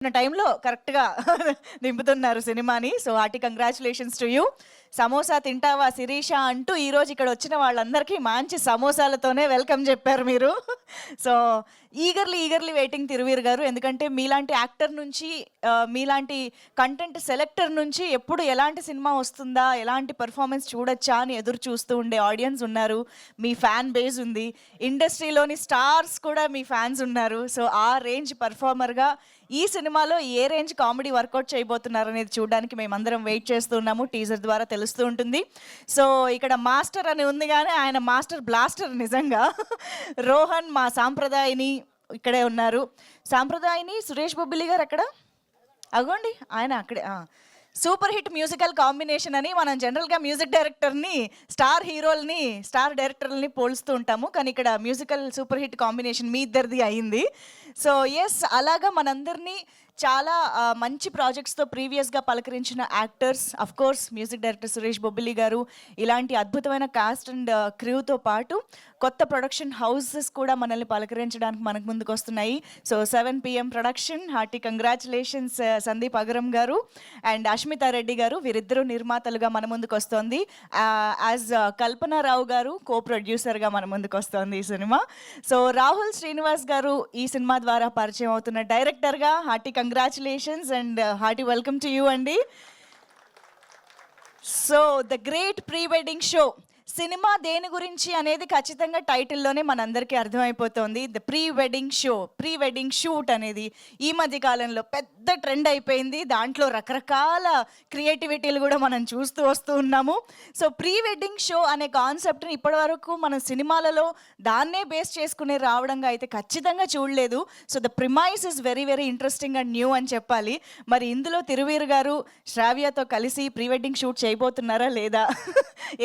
టైంలో కరెక్ట్‌గా దింపుతున్నారు సినిమాని. So, hearty congratulations to you. Samosa తింటావా శిరీష అంటూ ఈరోజు ఇక్కడొచ్చిన వాళ్ళందరికీ మంచి సమోసాలతోనే వెల్కమ్ జెప్పారు మీరు. సో, ఈగర్లీ వెయిటింగ్ తిరువీర్ గారు. ఎందుకంటే మీలాంటి యాక్టర్ నుంచి మీలాంటి కంటెంట్ సెలెక్టర్ నుంచి ఎప్పుడు ఎలాంటి సినిమా వస్తుందా? ఎలాంటి పెర్ఫార్మన్స్ చూడొచ్చా? అని ఎదురు చూస్తూ ఉండే ఆడియన్స్ ఉన్నారు. మీ ఫ్యాన్ బేస్ ఉంది. ఇండస్ట్రీలోని స్టార్స్ కూడా మీ ఫ్యాన్స్ ఉన్నారు. సో, ఆ రేంజ్ పెర్ఫార్మర్‌గా ఈ సినిమాలో ఏ రేంజ్ కామెడీ వర్కౌట్ చేయబోతున్నారనేది చూడడానికి మేమందరం వెయిట్ చేస్తున్నాము. టీజర్ ద్వారా తెలుస్తూ ఉంటుంది. సో, ఇక్కడ మాస్టర్ అని ఉంది గానీ, ఆయన మాస్టర్ బ్లాస్టర్ నిజంగా. రోహన్ మా సాంప్రదాయని ఇక్కడే ఉన్నారు. సాంప్రదాయని సురేష్ బొబ్బిలి గారు ఎక్కడ? అగోండి ఆయన అక్కడే. సూపర్ హిట్ మ్యూజికల్ కాంబినేషన్ అని మనం జనరల్‌గా మ్యూజిక్ డైరెక్టర్‌ని, స్టార్ హీరోలని, స్టార్ డైరెక్టర్లని పోలుస్తూ ఉంటాము. కానీ ఇక్కడ మ్యూజికల్ సూపర్ హిట్ కాంబినేషన్ మీ ఇద్దరిది అయింది. సో, యెస్ అలాగా మనందరినీ చాలా మంచి ప్రాజెక్ట్స్‌తో ప్రీవియస్‌గా పలకరించిన actors, of course music director Suresh Bobbili గారు, ఇలాంటి అద్భుతమైన కాస్ట్ అండ్ క్రూతో పాటు కొత్త ప్రొడక్షన్ హౌసెస్ కూడా మనల్ని పలకరించడానికి మనకు ముందుకొస్తున్నాయి. So, 7 PM production hearty congratulations Sandeep Agaram గారు అండ్ అష్మితా రెడ్డి గారు వీరిద్దరూ నిర్మాతలుగా మన ముందుకొస్తోంది. యాజ్ కల్పనారావు గారు కో ప్రొడ్యూసర్‌గా మన ముందుకొస్తోంది ఈ సినిమా. సో, రాహుల్ శ్రీనివాస్ గారు ఈ సినిమా ద్వారా పరిచయం అవుతున్న డైరెక్టర్‌గా hearty congratulations and hearty welcome to you అండి. So, the great pre wedding show. Cinema దేని గురించి అనేది ఖచ్చితంగా టైటిల్‌లోనే మనందరికీ అర్థమైపోతోంది. The pre wedding show, pre wedding shoot అనేది ఈ మధ్య కాలంలో పెద్ద ట్రెండ్ అయిపోయింది. దాంట్లో రకరకాల క్రియేటివిటీలు కూడా మనం చూస్తూ వస్తూ ఉన్నాము. సో, ప్రీ వెడ్డింగ్ షో అనే కాన్సెప్ట్‌ని ఇప్పటివరకు మన సినిమాలలో దాన్నే బేస్ చేసుకుని రావడంగా అయితే ఖచ్చితంగా చూడలేదు. So, the premise is very interesting and new అని చెప్పాలి. మరి ఇందులో తిరువీర్ గారు శ్రావ్యతో కలిసి ప్రీ వెడ్డింగ్ షూట్ చేయబోతున్నారా లేదా?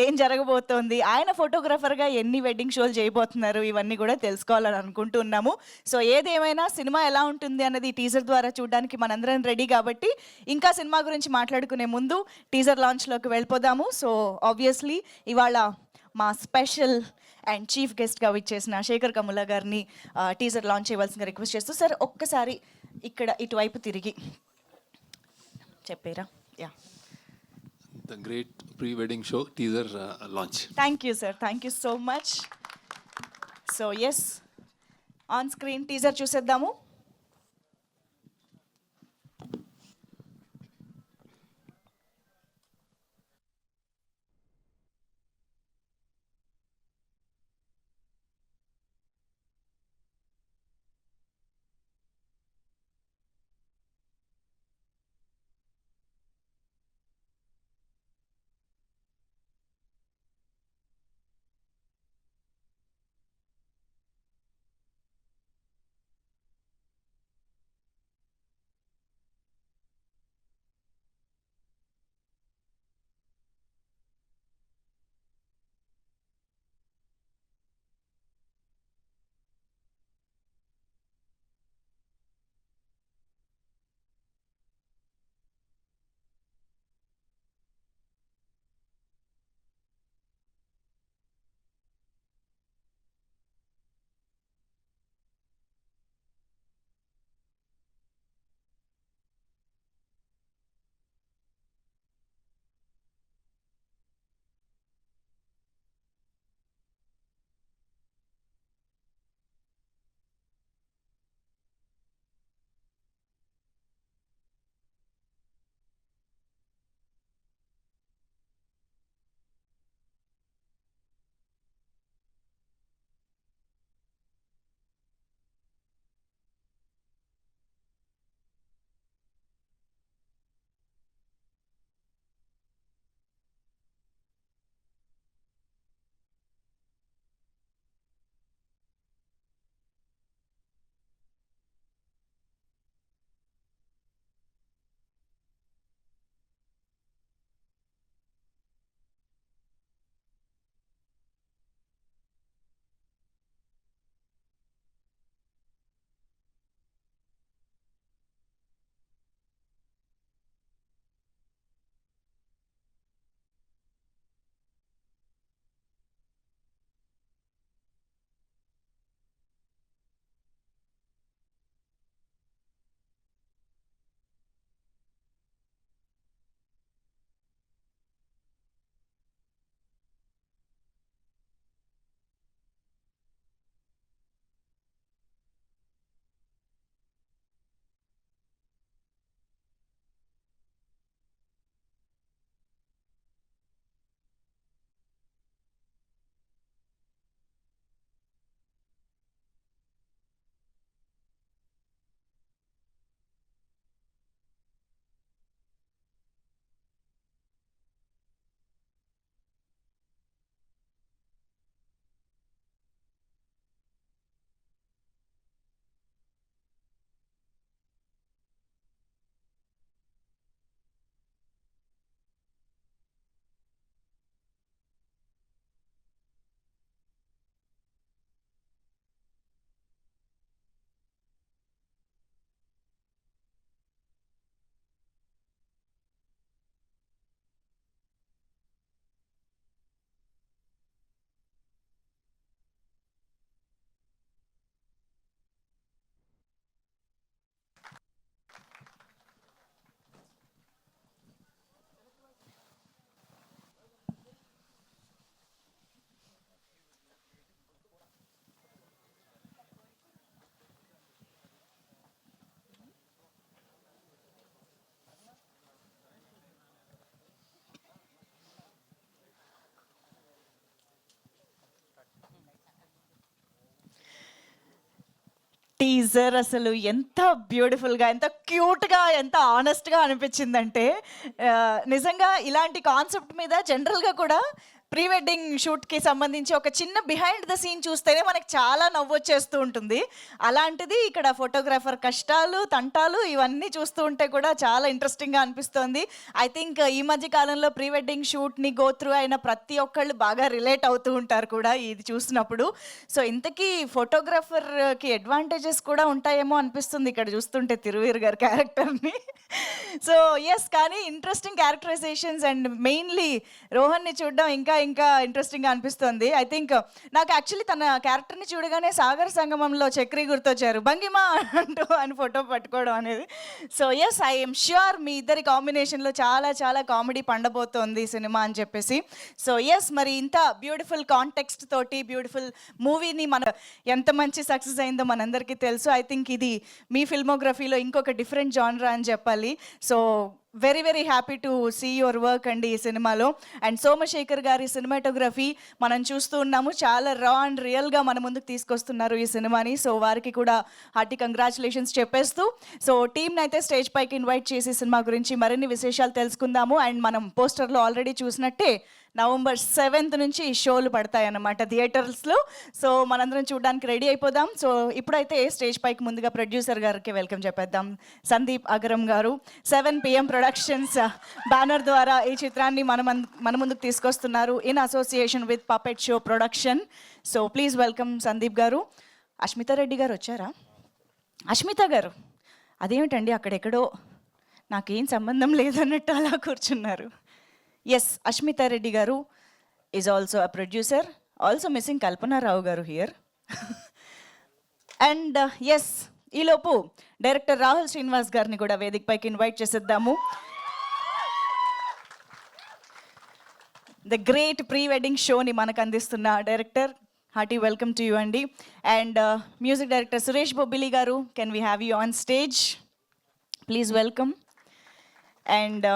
ఏం జరగబోతోంది? ఆయన ఫోటోగ్రాఫర్‌గా ఎన్ని వెడ్డింగ్ షోలు చేయబోతున్నారు? ఇవన్నీ కూడా తెలుసుకోవాలని అనుకుంటున్నాము. సో, ఏదేమైనా సినిమా ఎలా ఉంటుంది అన్నది టీజర్ ద్వారా చూడడానికి మనందరం రెడీ కాబట్టి ఇంకా సినిమా గురించి మాట్లాడుకునే ముందు టీజర్ లాంచ్‌లోకి వెళ్ళిపోదాము. సో, ఆబ్వియస్లీ ఇవాళ మా స్పెషల్ అండ్ చీఫ్ గెస్ట్‌గా విచ్చేసిన శేఖర్ కమ్ముల గారిని టీజర్ లాంచ్ చేయవలసిందిగా రిక్వెస్ట్ చేస్తూ, సార్ ఒక్కసారి ఇక్కడ ఇటువైపు తిరిగి చెప్పేరా? Yeah! The great pre-wedding show teaser launch. Thank you, sir. Thank you so much. So, yes, on screen teaser చూసేద్దాము. టీజర్ అసలు ఎంత బ్యూటిఫుల్గా, ఎంత క్యూట్గా, ఎంత ఆనెస్ట్గా అనిపించిందంటే నిజంగా ఇలాంటి కాన్సెప్ట్ మీద జనరల్గా కూడా ప్రీ వెడ్డింగ్ షూట్కి సంబంధించి ఒక చిన్న బిహైండ్ ద సీన్ చూస్తేనే మనకి చాలా నవ్వొచ్చేస్తూ ఉంటుంది. అలాంటిది ఇక్కడ ఫోటోగ్రాఫర్ కష్టాలు, తంటాలు ఇవన్నీ చూస్తూ ఉంటే కూడా చాలా ఇంట్రెస్టింగ్గా అనిపిస్తోంది. ఐ థింక్ ఈ మధ్య కాలంలో ప్రీ వెడ్డింగ్ షూట్ని గో త్రూ అయిన ప్రతి ఒక్కళ్ళు బాగా రిలేట్ అవుతూ ఉంటారు కూడా ఇది చూసినప్పుడు. సో ఇంతకీ ఫోటోగ్రాఫర్కి అడ్వాంటేజెస్ కూడా ఉంటాయేమో అనిపిస్తుంది ఇక్కడ చూస్తుంటే తిరువీర్ గారి క్యారెక్టర్ని. సో ఎస్, కానీ ఇంట్రెస్టింగ్ క్యారెక్టరైజేషన్స్ అండ్ మెయిన్లీ రోహన్ని చూడడం ఇంకా ఇంకా ఇంట్రెస్టింగ్గా అనిపిస్తుంది. ఐ థింక్ నాకు యాక్చువల్లీ తన క్యారెక్టర్ని చూడగానే సాగర్ సంగమంలో చక్రి గుర్తొచ్చారు, భంగిమా అంటూ అని ఫోటో పట్టుకోవడం అనేది. సో ఎస్, ఐఎమ్ ష్యూర్ మీ ఇద్దరి కాంబినేషన్లో చాలా చాలా కామెడీ పండబోతోంది సినిమా అని చెప్పేసి. సో ఎస్, మరి ఇంత బ్యూటిఫుల్ కాంటెక్స్ట్ తోటి బ్యూటిఫుల్ మూవీని ఎంత మంచి సక్సెస్ అయిందో మనందరికీ తెలుసు. ఐ థింక్ ఇది మీ ఫిల్మోగ్రఫీలో ఇంకొక డిఫరెంట్ జానరా అని చెప్పాలి. So very very happy to see your work అండి ఈ సినిమాలో. అండ్ సోమశేఖర్ గారి సినిమాటోగ్రఫీ మనం చూస్తూ ఉన్నాము, చాలా రా అండ్ రియల్గా మన ముందుకు తీసుకొస్తున్నారు ఈ సినిమాని. సో వారికి కూడా హార్టీ కంగ్రాచులేషన్స్ చెప్పేస్తూ, సో టీమ్ని అయితే స్టేజ్ పైకి ఇన్వైట్ చేసి సినిమా గురించి మరిన్ని విశేషాలు తెలుసుకుందాము. అండ్ మనం పోస్టర్లో ఆల్రెడీ చూసినట్టే November 7th నుంచి షోలు పడతాయన్నమాట థియేటర్స్లో. సో మనందరం చూడడానికి రెడీ అయిపోదాం. సో ఇప్పుడైతే స్టేజ్ పైకి ముందుగా ప్రొడ్యూసర్ గారికి వెల్కమ్ చెప్పేద్దాం. సందీప్ అగరం గారు 7 PM ప్రొడక్షన్స్ బ్యానర్ ద్వారా ఈ చిత్రాన్ని మన ముందుకు తీసుకొస్తున్నారు in association with puppet show production. So please welcome Sandeep గారు. అష్మితా రెడ్డి గారు వచ్చారా? అష్మిత గారు, అదేమిటండి అక్కడెక్కడో నాకేం సంబంధం లేదన్నట్టు అలా కూర్చున్నారు. ఎస్, అష్మితా రెడ్డి గారు is also a producer, also missing Kalpana Rao గారు హియర్. అండ్ ఎస్, ఈలోపు డైరెక్టర్ రాహుల్ శ్రీనివాస్ గారిని కూడా వేదికపైకి ఇన్వైట్ చేసేద్దాము. ద గ్రేట్ ప్రీ వెడ్డింగ్ షోని మనకు అందిస్తున్న director, hearty welcome to you అండి. And music director Suresh Bobbili గారు, can we have you on stage? Please welcome. And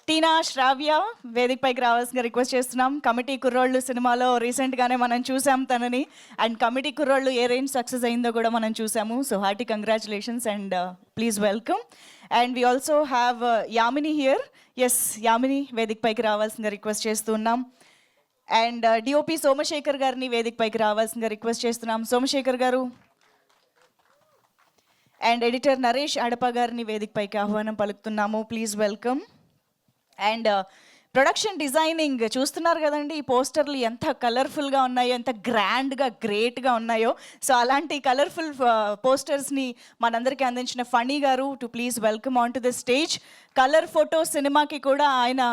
Tina Sravya వేదిక పైకి రావాల్సిందిగా రిక్వెస్ట్ చేస్తున్నాం. కమిటీ కుర్రోళ్ళు సినిమాలో రీసెంట్గానే మనం చూసాం తనని, అండ్ కమిటీ కుర్రోళ్ళు ఏ రేంజ్ సక్సెస్ అయిందో కూడా మనం చూసాము. So hearty congratulations and please welcome. And we also have Yamini here. Yes, Yamini వేదిక పైకి రావాల్సిందిగా రిక్వెస్ట్ చేస్తున్నాం. అండ్ డిఓపి సోమశేఖర్ గారిని వేదిక పైకి రావాల్సిందిగా రిక్వెస్ట్ చేస్తున్నాం. సోమశేఖర్ గారు. అండ్ ఎడిటర్ నరేష్ అడప గారిని వేదిక పైకి ఆహ్వానం పలుకుతున్నాము. Please welcome. And production designing చూస్తున్నారు కదండి, ఈ పోస్టర్లు ఎంత కలర్ఫుల్గా ఉన్నాయో, ఎంత గ్రాండ్గా గ్రేట్గా ఉన్నాయో. సో అలాంటి కలర్ఫుల్ పోస్టర్స్ని మనందరికీ అందించిన Phani garu to please welcome on to the stage. Colour Photo సినిమాకి కూడా ఆయన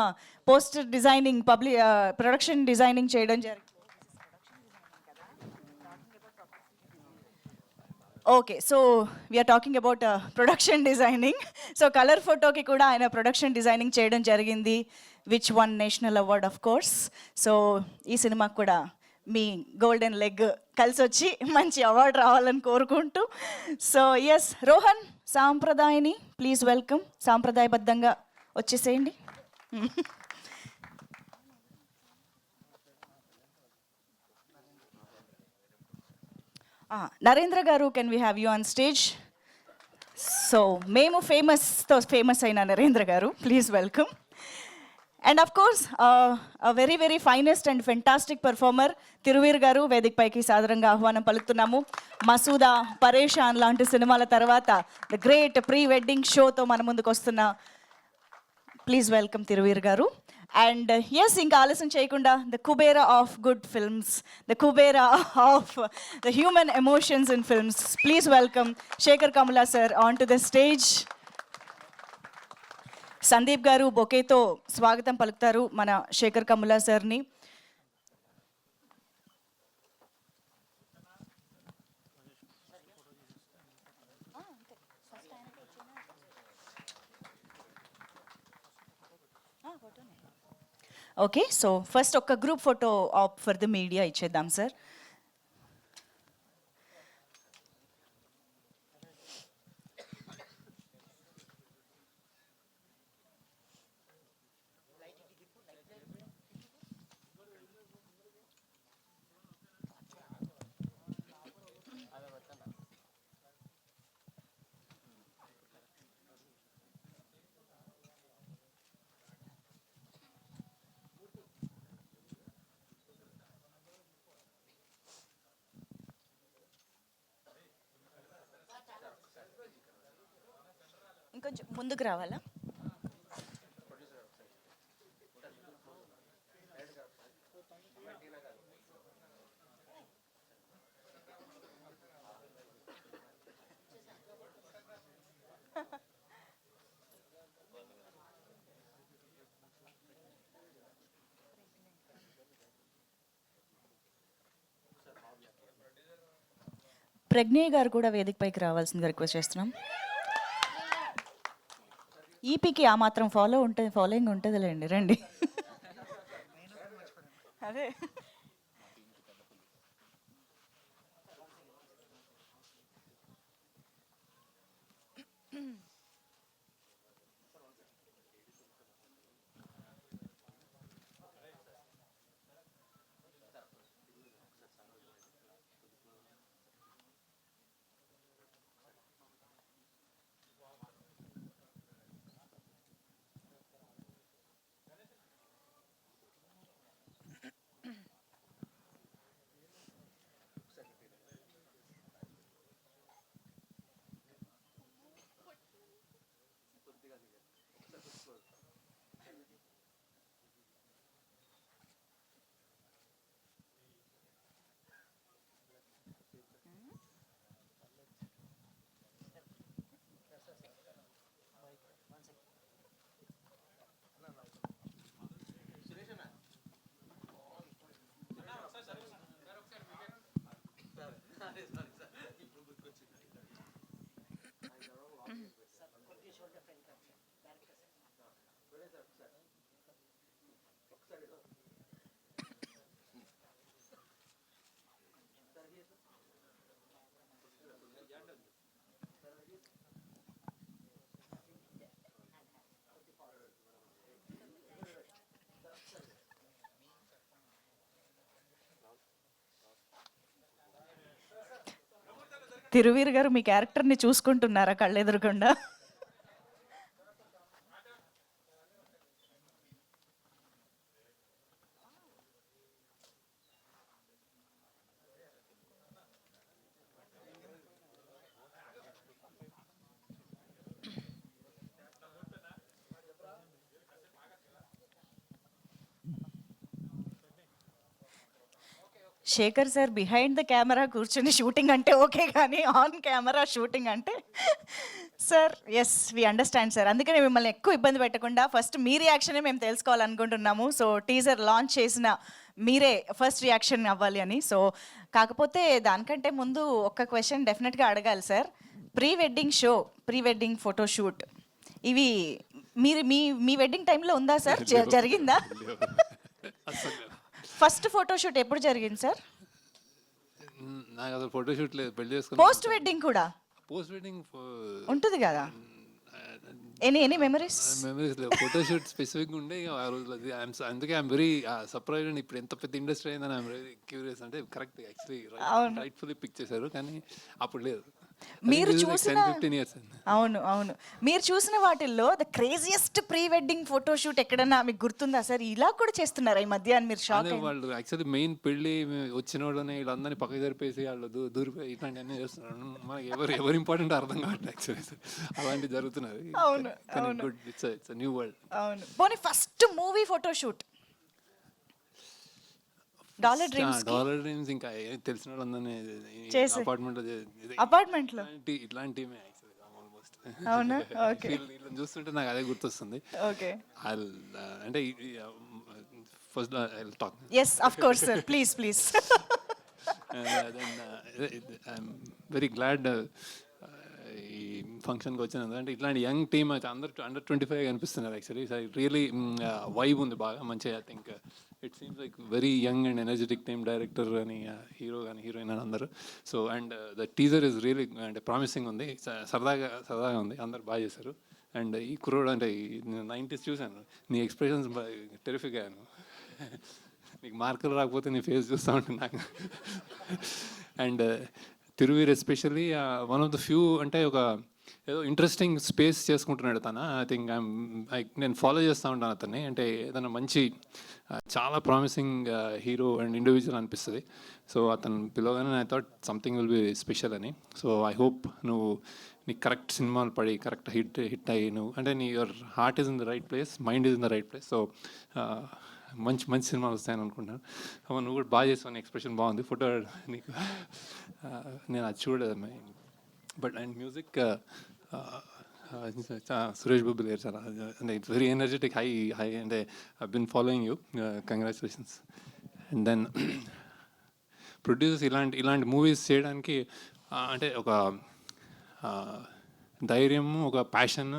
పోస్టర్ డిజైనింగ్ ప్రొడక్షన్ డిజైనింగ్ చేయడం జరిగింది. Okay, so we are talking about production designing. So Colour ఫోటోకి కూడా ఆయన ప్రొడక్షన్ డిజైనింగ్ చేయడం జరిగింది, which won national award of course. సో ఈ సినిమాకి కూడా మీ గోల్డెన్ లెగ్ కలిసి వచ్చి మంచి అవార్డు రావాలని కోరుకుంటూ, so yes, Rohan Sampradayani please welcome. సాంప్రదాయబద్ధంగా వచ్చేసేయండి. నరేంద్ర గారు, can we have you on stage? So మేము ఫేమస్ అయిన నరేంద్ర గారు, please welcome. And of course very very finest and fantastic performer Thiruveer గారు వేదిక పైకి సాదరంగా ఆహ్వానం పలుకుతున్నాము. మసూదా, పరేషాన్ లాంటి సినిమాల తర్వాత ద గ్రేట్ ప్రీ వెడ్డింగ్ షోతో మన ముందుకు వస్తున్న, ప్లీజ్ వెల్కమ్ తిరువీర్ గారు. అండ్ ఎస్, ఇంకా ఆలస్యం చేయకుండా the Kubera of good films, the Kubera of the human emotions in films, please welcome Shekhar Kammula sir on to the stage. Sandeep garu బొకేతో స్వాగతం పలుకుతారు మన శేఖర్ కమలా సార్ని. ఓకే, సో ఫస్ట్ ఒక group photo op for the media ఇచ్చేద్దాం సార్. ఇంకొంచెం ముందుకు రావాలా? ప్రజ్ఞయ్య గారు కూడా వేదికపైకి రావాల్సిందిగా రిక్వెస్ట్ చేస్తున్నాం. ఈపీకి ఆ మాత్రం ఫాలోయింగ్ ఉంటుందిలేండి, రండి. అదే తిరువీర్ గారు మీ క్యారెక్టర్ని చూసుకుంటున్నారా కళ్ళెదురకుండా? Shekhar sir behind the camera కూర్చొని షూటింగ్ అంటే ఓకే, కానీ ఆన్ కెమెరా షూటింగ్ అంటే sir yes we understand sir. అందుకనే మిమ్మల్ని ఎక్కువ ఇబ్బంది పెట్టకుండా ఫస్ట్ మీ రియాక్షనే మేము తెలుసుకోవాలనుకుంటున్నాము. సో టీజర్ లాంచ్ చేసిన మీరే ఫస్ట్ రియాక్షన్ అవ్వాలి అని. సో కాకపోతే దానికంటే ముందు ఒక్క క్వశ్చన్ డెఫినెట్గా అడగాలి sir. Pre wedding show, pre wedding photoshoot ఇవి మీరు మీ మీ వెడ్డింగ్ టైంలో ఉందా సార్? జరిగిందా? ఫస్ట్ ఫోటోషూట్ ఎప్పుడు జరిగింది సార్? నాకు అసలు ఫోటోషూట్ లేదు, పెళ్లి చేసుకుని. పోస్ట్ వెడ్డింగ్ కూడా పోస్ట్ వెడ్డింగ్ ఉంటుంది కదా, ఎనీ మెమరీస్? మెమరీస్ లేవు, ఫోటోషూట్ స్పెసిఫిక్ ఉండే ఆ రోజులు. అది అందుకే ఐఎమ్ వెరీ సర్ప్రైజ్ అండ్ ఇప్పుడు ఎంత పెద్ద ఇండస్ట్రీ అయిందని ఐఎమ్ వెరీ క్యూరియస్. అంటే కరెక్ట్ యాక్చువల్లీ రైట్ఫుల్లీ పిక్ చేశారు, కానీ అప్పుడు లేదు. మీరు చూసిన 15 years. అవును అవును, మీరు చూసిన వాటిల్లో the craziest pre wedding photoshoot ఎక్కడన్నా మీకు గుర్తుందా సార్? ఇలా కూడా చేస్తున్నారా ఈ మధ్య అని మీరు షాక్? వాళ్ళు యాక్చువల్లీ మెయిన్ పెళ్లి వచ్చిన వాళ్ళని వీళ్ళందరినీ పక్కకి జరిపేసి వాళ్ళు దూరిపోయి ఇట్లాంటివన్నీ చేస్తున్నారు. మనకి ఎవరు ఇంపార్టెంట్ అర్థం కావట్లేదు యాక్చువల్లీ. అలాంటివి జరుగుతున్నారు. అవును అవును, ఇట్స్ న్యూ వరల్డ్. అవును. పోనీ first movie photoshoot dollar dreams ఇంకా తెలిసిన వాళ్ళందరినీ అపార్ట్మెంట్లో ఇట్లాంటివి ఆల్మోస్ట్. అవునా? ఓకే, వీళ్ళని చూస్తుంటే నాకు అదే గుర్తొస్తుంది. ఓకే, అంటే first talk. Yes of course sir, please please. I'm very glad ఈ ఫంక్షన్కి వచ్చినందుకు. అంటే ఇట్లాంటి యంగ్ టీమ్ అయితే అందరు అండర్ 25 కనిపిస్తున్నారు యాక్చువల్లీ. రియలీ వైబ్ ఉంది బాగా మంచిగా. I think it seems like very young and energetic team, director అని హీరో కానీ హీరోయిన్ అని అందరూ. So and the teaser is really అంటే ప్రామిసింగ్ ఉంది, సరదాగా ఉంది, అందరు బాగా చేశారు. అండ్ ఈ కుర్రోడు అంటే 90s చూశాను, నీ ఎక్స్ప్రెషన్స్ టెరిఫిక్ అయ్యాను. నీకు మార్కులు రాకపోతే నీ ఫేస్ చూస్తూ ఉంటుంది నాకు. And Thiruveer especially one of the few అంటే ఒక ఏదో ఇంట్రెస్టింగ్ స్పేస్ చేసుకుంటున్నాడు తను. ఐ థింక్ నేను ఫాలో చేస్తూ ఉంటాను అతన్ని. అంటే ఏదైనా మంచి చాలా ప్రామిసింగ్ హీరో అండ్ ఇండివిజువల్ అనిపిస్తుంది. సో అతను పిలవగానే I thought something will be special అని. సో ఐ హోప్ నువ్వు నీకు కరెక్ట్ సినిమాలు పడి కరెక్ట్ హిట్ అయ్యి నువ్వు అంటే your heart is in the right place, mind is in the right place. So మంచి మంచి సినిమాలు వస్తాయని అనుకుంటున్నాను. నువ్వు కూడా బాగా చేస్తావు, నీ ఎక్స్ప్రెషన్ బాగుంది, ఫోటో నీకు నేను అది చూడలేదు. But and music Suresh Babu గారు చాలా అంటే ఇట్స్ వెరీ ఎనర్జెటిక్, హై అంటే I been following you, congratulations. And then producers ఇలాంటి మూవీస్ చేయడానికి అంటే ఒక ధైర్యం, ఒక ప్యాషన్,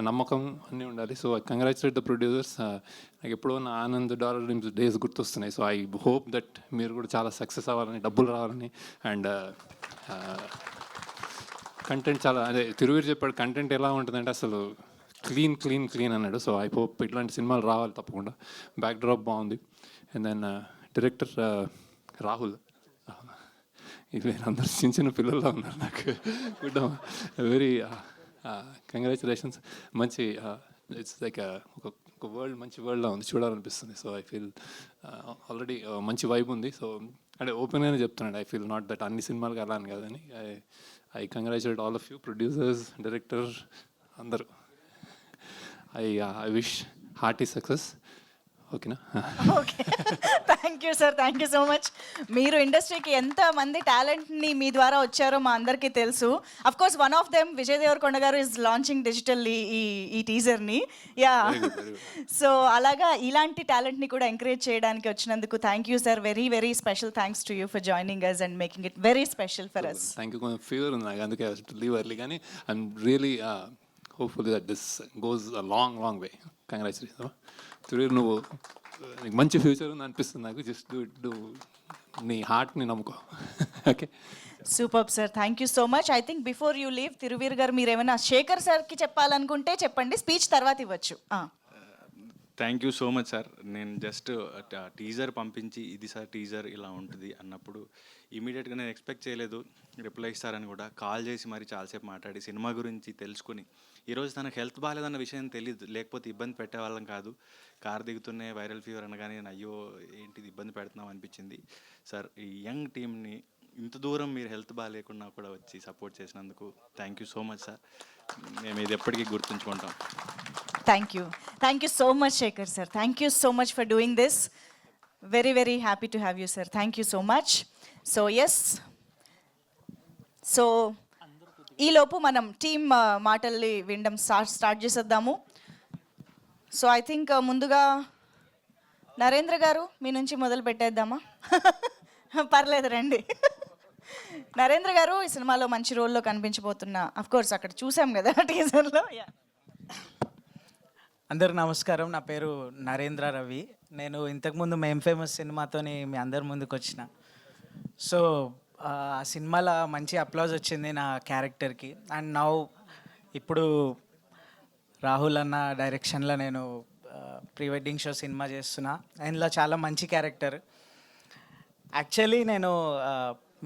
నమ్మకం అన్నీ ఉండాలి. So I congratulate the producers. నాకు ఎప్పుడో నా ఆనంద్ డాలర్ డ్రీమ్స్ డేస్ గుర్తొస్తున్నాయి. సో ఐ హోప్ దట్ మీరు కూడా చాలా సక్సెస్ అవ్వాలని, డబ్బులు రావాలని. అండ్ కంటెంట్ చాలా అదే తిరువీరు చెప్పాడు, కంటెంట్ ఎలా ఉంటుందంటే అసలు క్లీన్ అన్నాడు. సో ఐ హోప్ ఇట్లాంటి సినిమాలు రావాలి తప్పకుండా. బ్యాక్ డ్రాప్ బాగుంది. అండ్ దెన్ డైరెక్టర్ రాహుల్, ఇది అందరూ చిన్న చిన్న పిల్లల్లో ఉన్నారు నాకు. Good, very congratulations. మంచి ఇట్స్ లైక్ ఒక వరల్డ్, మంచి వరల్డ్లో ఉంది, చూడాలనిపిస్తుంది. సో ఐ ఫీల్ ఆల్రెడీ మంచి వైబ్ ఉంది. సో అంటే ఓపెన్గానే చెప్తున్నాడు, ఐ ఫీల్ నాట్ దట్ అన్ని సినిమాలకు అలా అని కాదని. I congratulate all of you, producers, director అందరూ. I wish hearty success. ఓకేనా? Okay, thank you sir, thank you so much. మీరు ఇండస్ట్రీకి ఎంతమంది టాలెంట్ని మీ ద్వారా వచ్చారో మా అందరికీ తెలుసు. Of course one of them Vijay Deverakonda garu is launching digitally ఈ టీజర్ని. యా, సో అలాగా ఇలాంటి టాలెంట్ని కూడా ఎంకరేజ్ చేయడానికి వచ్చినందుకు thank you sir. Very very special thanks to you for joining us and making it very special for us. Thank you. కొంచెం fever ఉంది నాకు, అందుకే లీవ్ ఎర్లీ, కానీ I'm really hopefully that this goes a long way. Congratulation. తిరుగు, నువ్వు నీకు మంచి future ఉంది అనిపిస్తుంది నాకు. జస్ట్ డూ నీ హార్ట్ని నమ్ముకో. Okay, super sir, thank you so much. I think before you leave Thiruveer గారు మీరు ఏమైనా శేఖర్ సార్కి చెప్పాలనుకుంటే చెప్పండి, స్పీచ్ తర్వాత ఇవ్వచ్చు. Thank you so much sir. నేను జస్ట్ టీజర్ పంపించి ఇది సార్ టీజర్ ఇలా ఉంటుంది అన్నప్పుడు ఇమీడియట్గా నేను ఎక్స్పెక్ట్ చేయలేదు రిప్లై ఇస్తారని. కూడా కాల్ చేసి మరి చాలాసేపు మాట్లాడి సినిమా గురించి తెలుసుకుని, ఈరోజు తనకు హెల్త్ బాగాలేదన్న విషయం తెలియదు, లేకపోతే ఇబ్బంది పెట్టేవాళ్ళం కాదు. కార్ దిగుతున్నే వైరల్ ఫీవర్ అనగానే నేను అయ్యో ఏంటిది ఇబ్బంది పెడుతున్నాం అనిపించింది. సార్, ఈ యంగ్ టీమ్ని ఇంత దూరం మీరు హెల్త్ బాగాలేకుండా కూడా వచ్చి సపోర్ట్ చేసినందుకు thank you so much sir. మేము ఇది ఎప్పటికీ గుర్తుంచుకుంటాం. Thank you so much Shekhar sir. Thank you so much for doing this. Very very happy to have you sir. Thank you so much. So yes, so ఈలోపు మనం team మాటల్ని వినడం start చేసేద్దాము. So I think ముందుగా నరేంద్ర గారు మీ నుంచి మొదలు పెట్టేద్దామా? పర్లేదు, రండి. నరేంద్ర గారు ఈ సినిమాలో మంచి రోల్లో కనిపించబోతున్నా, అఫ్ కోర్స్ అక్కడ చూసాం కదా టీజర్లో. అందరు నమస్కారం, నా పేరు నరేంద్ర రవి. నేను ఇంతకుముందు మేం ఫేమస్ సినిమాతోని మీ అందరి ముందుకు వచ్చిన. సో ఆ సినిమాలో మంచి అప్లాజ్ వచ్చింది నా క్యారెక్టర్కి. అండ్ నౌ ఇప్పుడు రాహుల్ అన్న డైరెక్షన్లో నేను ప్రీ వెడ్డింగ్ షో సినిమా చేస్తున్నా. ఇందులో చాలా మంచి క్యారెక్టర్. యాక్చువల్లీ నేను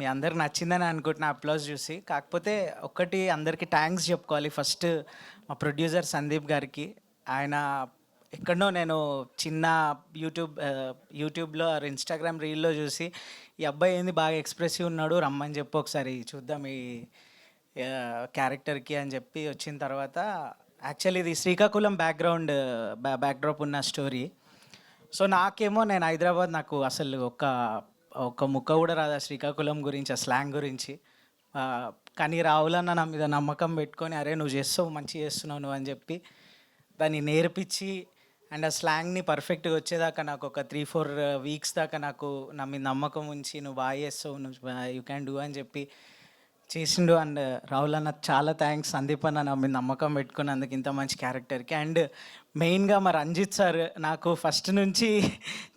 మీ అందరికి నచ్చిందని అనుకుంటున్నా అప్లాజ్ చూసి. కాకపోతే ఒక్కటి అందరికీ థ్యాంక్స్ చెప్పుకోవాలి. ఫస్ట్ మా ప్రొడ్యూసర్ సందీప్ గారికి. ఆయన ఎక్కడనో నేను చిన్న యూట్యూబ్లో ఇన్స్టాగ్రామ్ రీల్లో చూసి ఈ అబ్బాయి ఏంది బాగా ఎక్స్ప్రెసివ్ ఉన్నాడు, రమ్మని చెప్పి ఒకసారి చూద్దాం ఈ క్యారెక్టర్కి అని చెప్పి వచ్చిన తర్వాత, యాక్చువల్లీ ఇది శ్రీకాకుళం బ్యాక్డ్రాప్ ఉన్న స్టోరీ. సో నాకేమో నేను హైదరాబాద్, నాకు అసలు ఒక ముక్క కూడా రాదా శ్రీకాకుళం గురించి, ఆ స్లాంగ్ గురించి. కానీ రావులన్న నా మీద నమ్మకం పెట్టుకొని, అరే నువ్వు చేస్తావు, మంచి చేస్తున్నావు నువ్వు అని చెప్పి దాన్ని నేర్పించి, అండ్ ఆ స్లాంగ్ని పర్ఫెక్ట్గా వచ్చేదాకా నాకు ఒక 3-4 వీక్స్ దాకా నాకు నా మీద నమ్మకం ఉంచి, నువ్వు బాగా చేస్తావు, నువ్వు యూ క్యాన్ డూ అని చెప్పి చేసిండు. అండ్ రాహుల్ అన్న చాలా థ్యాంక్స్. సందీప్ అన్న నా మీద నమ్మకం పెట్టుకున్నందుకు ఇంత మంచి క్యారెక్టర్కి. అండ్ మెయిన్గా మా రంజిత్ సార్ నాకు ఫస్ట్ నుంచి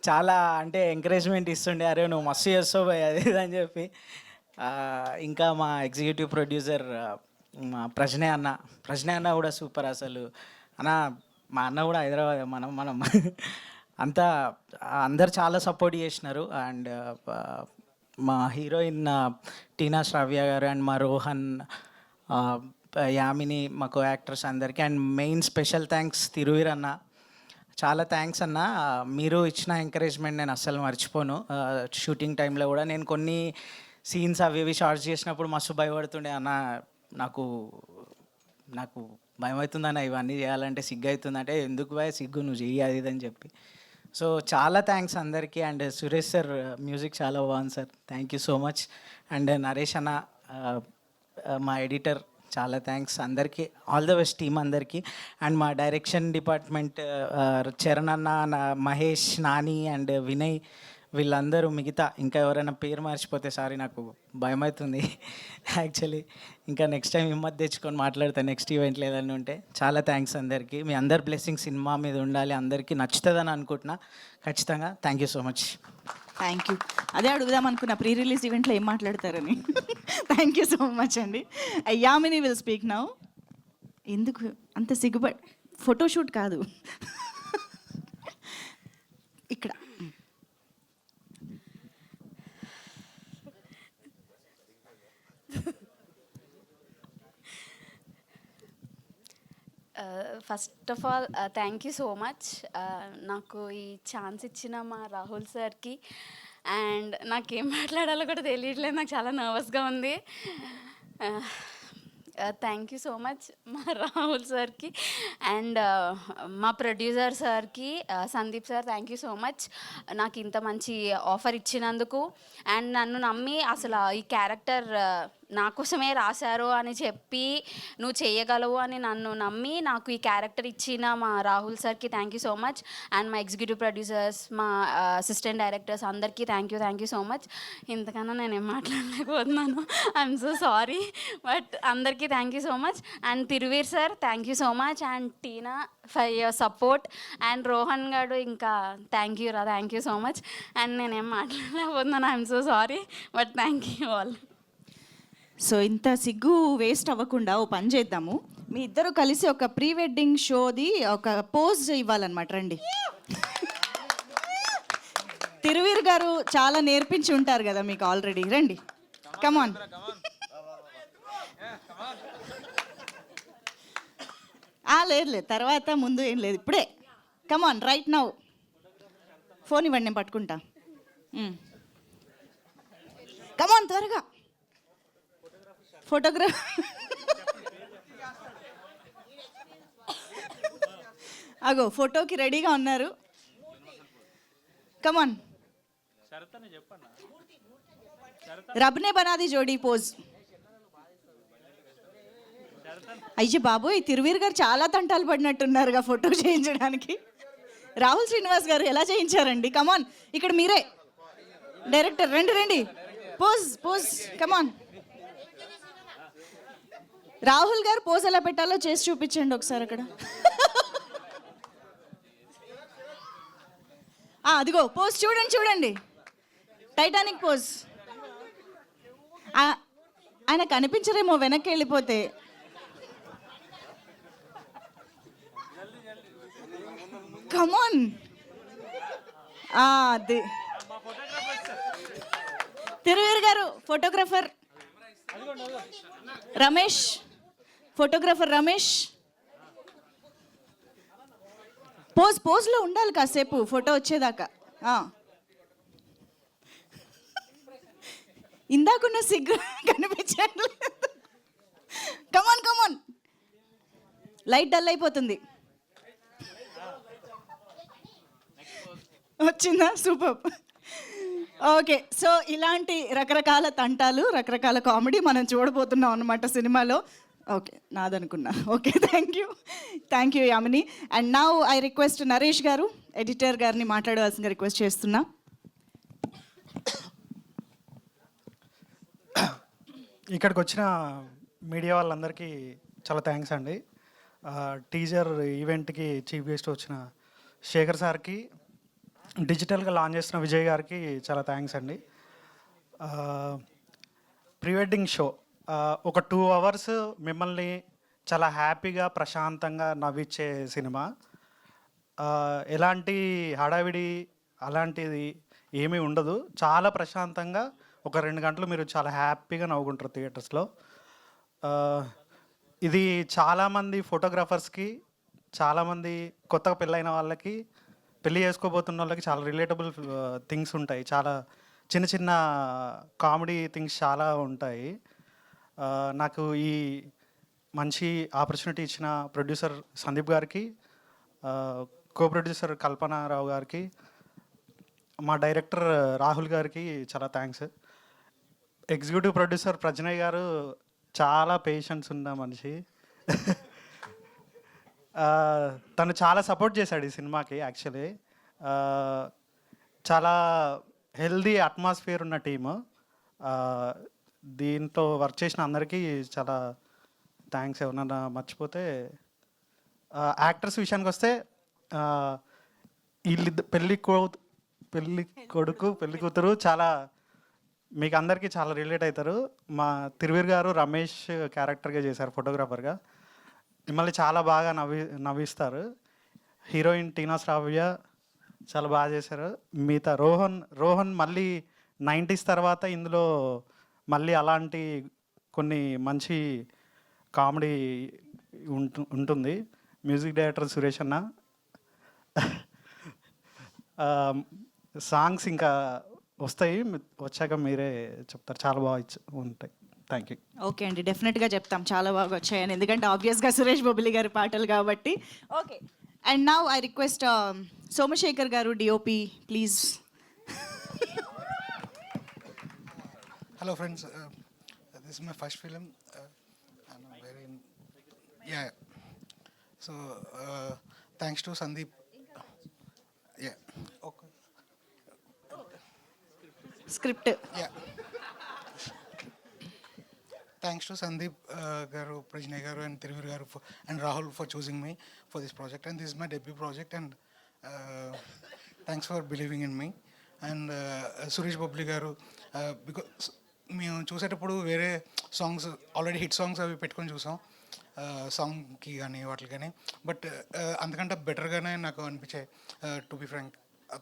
చాలా అంటే ఎంకరేజ్మెంట్ ఇస్తుండే, అరే నువ్వు మస్తు చేస్తావు అది ఇది అని చెప్పి. ఇంకా మా ఎగ్జిక్యూటివ్ ప్రొడ్యూసర్ మా ప్రజ్ఞ అన్న కూడా సూపర్ అసలు. అన్న మా అన్న కూడా హైదరాబాద్, మనం అంతా అందరు చాలా సపోర్ట్ చేసినారు. అండ్ మా హీరోయిన్ టీనా శ్రావ్య గారు అండ్ మా రోహన్, యామిని, మా కో యాక్టర్స్ అందరికీ. And main special thanks Thiruveer అన్న. చాలా థ్యాంక్స్ అన్న, మీరు ఇచ్చిన ఎంకరేజ్మెంట్ నేను అస్సలు మర్చిపోను. షూటింగ్ టైంలో కూడా నేను కొన్ని సీన్స్ అవి షార్ట్స్ చేసినప్పుడు మస్తు భయపడుతుండే, అన్న నాకు నాకు భయం అవుతుందన్న ఇవన్నీ చేయాలంటే సిగ్గు అవుతుందంటే ఎందుకు భయ సిగ్గు నువ్వు చెయ్యి అది ఇది అని చెప్పి. సో చాలా థ్యాంక్స్ అందరికీ. అండ్ సురేష్ సార్ మ్యూజిక్ చాలా బాగుంది sir, thank you so much. And Naresh అన్న మా ఎడిటర్ చాలా థ్యాంక్స్ అందరికీ, ఆల్ ద బెస్ట్ టీమ్ అందరికీ. అండ్ మా డైరెక్షన్ డిపార్ట్మెంట్ చరణ్ అన్న, మహేష్, నాని అండ్ వినయ్, వీళ్ళందరూ, మిగతా ఇంకా ఎవరైనా పేరు మర్చిపోతే సారీ, నాకు భయం అవుతుంది యాక్చువల్లీ. ఇంకా నెక్స్ట్ టైం హిమ్మత్ తెచ్చుకొని మాట్లాడతాను నెక్స్ట్ ఈవెంట్లో ఏదైనా ఉంటే. చాలా థ్యాంక్స్ అందరికీ, మీ అందరి బ్లెస్సింగ్ సినిమా మీద ఉండాలి, అందరికీ నచ్చుతుందని అనుకుంటున్నా ఖచ్చితంగా. Thank you so much. Thank you. అదే అడుగుదాం అనుకున్న ప్రీ రిలీజ్ ఈవెంట్లో ఏం మాట్లాడతారని. థ్యాంక్ యూ సో మచ్ అండి. Yamini will speak now. ఎందుకు అంత సిగ్గుపడి, ఫోటోషూట్ కాదు ఇక్కడ. First of all thank you so much నాకు ఈ ఛాన్స్ ఇచ్చిన మా రాహుల్ సార్కి. అండ్ నాకేం మాట్లాడాలో కూడా తెలియట్లేదు, నాకు చాలా నర్వస్గా ఉంది. థ్యాంక్ యూ సో మచ్ మా రాహుల్ సార్కి అండ్ మా ప్రొడ్యూసర్ సార్కి, Sandeep sir, thank you so much నాకు ఇంత మంచి ఆఫర్ ఇచ్చినందుకు. అండ్ నన్ను నమ్మి అసలు ఈ క్యారెక్టర్ నా కోసమే రాశారు అని చెప్పి నువ్వు చేయగలవు అని నన్ను నమ్మి నాకు ఈ క్యారెక్టర్ ఇచ్చిన మా రాహుల్ సార్కి thank you so much. And మా ఎగ్జిక్యూటివ్ ప్రొడ్యూసర్స్, మా అసిస్టెంట్ డైరెక్టర్స్ అందరికీ థ్యాంక్ యూ సో మచ్. ఇంతకన్నా నేను ఏం మాట్లాడలేకపోతున్నాను, ఐఎమ్ సో సారీ, బట్ అందరికీ thank you so much. And Thiruveer sir thank you so much. And Tina for your support. And Rohan గారు ఇంకా thank you so much. And నేనేం మాట్లాడలేకపోతున్నాను, I'm so sorry, but thank you all. So ఇంత సిగ్గు waste అవ్వకుండా ఓ పని చేద్దాము, మీ ఇద్దరు కలిసి ఒక ప్రీ వెడ్డింగ్ షోది ఒక పోజ్ ఇవ్వాలన్నమాట. రండి. తిరువీర్ గారు చాలా నేర్పించి ఉంటారు కదా మీకు ఆల్రెడీ, రండి. కమాన్. లేదు, తర్వాత ముందు ఏం లేదు, ఇప్పుడే. కమాన్, రైట్ నౌ. ఫోన్ ఇవ్వండి, నేను పట్టుకుంటా. కమాన్ త్వరగా. ఫోటోగ్రాఫ్ అగో ఫోటోకి రెడీగా ఉన్నారు. కమాన్. రబ్నే బనాది జోడీ పోజ్. అయ్యో బాబోయ్, తిరువీర్ గారు చాలా తంటాలు పడినట్టున్నారుగా ఫోటో చేయించడానికి. రాహుల్ శ్రీనివాస్ గారు ఎలా చేయించారండి? కమాన్, ఇక్కడ మీరే డైరెక్టర్, రండి రండి. పోజ్ పోజ్, కమాన్. రాహుల్ గారు పోజ్ ఎలా పెట్టాలో చేసి చూపించండి ఒకసారి అక్కడ. అదిగో పోజ్ చూడండి, చూడండి, టైటానిక్ పోజ్. ఆయన కనిపించరేమో వెనక్కి వెళ్ళిపోతే. కమాన్. అది తిరువీర్ గారు ఫోటోగ్రఫర్, రమేష్ ఫోటోగ్రఫర్, రమేష్ పోజ్లో ఉండాలి కాసేపు ఫోటో వచ్చేదాకా. ఇందాకున్న సిగ్గు కనిపించండి. కమాన్ కమాన్, లైట్ డల్ అయిపోతుంది. వచ్చిందా? సూపర్. ఓకే, సో ఇలాంటి రకరకాల తంటాలు, రకరకాల కామెడీ మనం చూడబోతున్నాం అన్నమాట సినిమాలో. ఓకే, నాదనుకున్నా. Okay, thank you Yamini. And now I request Naresh గారు, ఎడిటర్ గారిని మాట్లాడవలసిందిగా రిక్వెస్ట్ చేస్తున్నా. ఇక్కడికి వచ్చిన మీడియా వాళ్ళందరికీ చాలా థ్యాంక్స్ అండి. టీజర్ ఈవెంట్కి చీఫ్ గెస్ట్ వచ్చిన శేఖర్ సార్కి, డిజిటల్గా లాంచ్ చేస్తున్న విజయ్ గారికి చాలా థ్యాంక్స్ అండి. ప్రీ వెడ్డింగ్ షో ఒక 2 hours మిమ్మల్ని చాలా హ్యాపీగా ప్రశాంతంగా నవ్వించే సినిమా. ఎలాంటి హడావిడి అలాంటిది ఏమీ ఉండదు. చాలా ప్రశాంతంగా ఒక 2 గంటలు మీరు చాలా హ్యాపీగా నవ్వుకుంటారు థియేటర్స్లో. ఇది చాలామంది ఫోటోగ్రాఫర్స్కి, చాలామంది కొత్తగా పెళ్ళైన వాళ్ళకి, పెళ్ళి చేసుకోబోతున్న వాళ్ళకి చాలా రిలేటబుల్ థింగ్స్ ఉంటాయి. చాలా చిన్న చిన్న కామెడీ థింగ్స్ చాలా ఉంటాయి. నాకు ఈ మంచి ఆపర్చునిటీ ఇచ్చిన ప్రొడ్యూసర్ సందీప్ గారికి, కో ప్రొడ్యూసర్ కల్పనారావు గారికి, మా డైరెక్టర్ రాహుల్ గారికి చాలా థ్యాంక్స్. ఎగ్జిక్యూటివ్ ప్రొడ్యూసర్ ప్రజ్ఞయ్ గారు చాలా పేషెన్స్ ఉన్న మనిషి. తను చాలా సపోర్ట్ చేశాడు ఈ సినిమాకి. యాక్చువల్లీ చాలా హెల్దీ అట్మాస్ఫియర్ ఉన్న టీము. దీంతో వర్క్ చేసిన అందరికీ చాలా థ్యాంక్స్. ఏమన్నా మర్చిపోతే, యాక్టర్స్ విషయానికి వస్తే వీళ్ళు పెళ్ళి కొడుకు పెళ్ళి కూతురు చాలా మీకు అందరికీ చాలా రిలేట్ అవుతారు. మా తిరువీర్ గారు రమేష్ క్యారెక్టర్గా చేశారు ఫోటోగ్రాఫర్గా. మిమ్మల్ని చాలా బాగా నవ్విస్తారు. హీరోయిన్ టీనా శ్రావ్య చాలా బాగా చేశారు. మిగతా రోహన్ మళ్ళీ 90s తర్వాత ఇందులో మళ్ళీ అలాంటి కొన్ని మంచి కామెడీ ఉంటుంది. మ్యూజిక్ డైరెక్టర్ సురేష్ అన్న. సాంగ్స్ ఇంకా వస్తాయి, వచ్చాక మీరే చెప్తారు. చాలా బాగా ఉంటాయి. Thank you. ఓకే అండి, డెఫినెట్గా చెప్తాం చాలా బాగా వచ్చాయని, ఎందుకంటే ఆబ్వియస్గా సురేష్ బొబ్బిలి గారి పాటలు కాబట్టి. Okay, and now I request Somashekhar గారు, DOP, please. Hello friends, this is my first film. I'm very yeah. So thanks to Sandeep. Yeah. Okay. Script. Yeah. Thanks to Sandeep Garu, Prajna Garu, and Tiruvir Garu and Rahul for choosing me for this project. And this is my debut project. And thanks for believing in me. And Suresh Bobli Garu, because మేము చూసేటప్పుడు వేరే songs already hit songs అవి పెట్టుకొని చూసాం సాంగ్కి కానీ వాటికి కానీ. బట్ అంతకంటే బెటర్గానే నాకు అనిపించాయి టు బి ఫ్రాంక్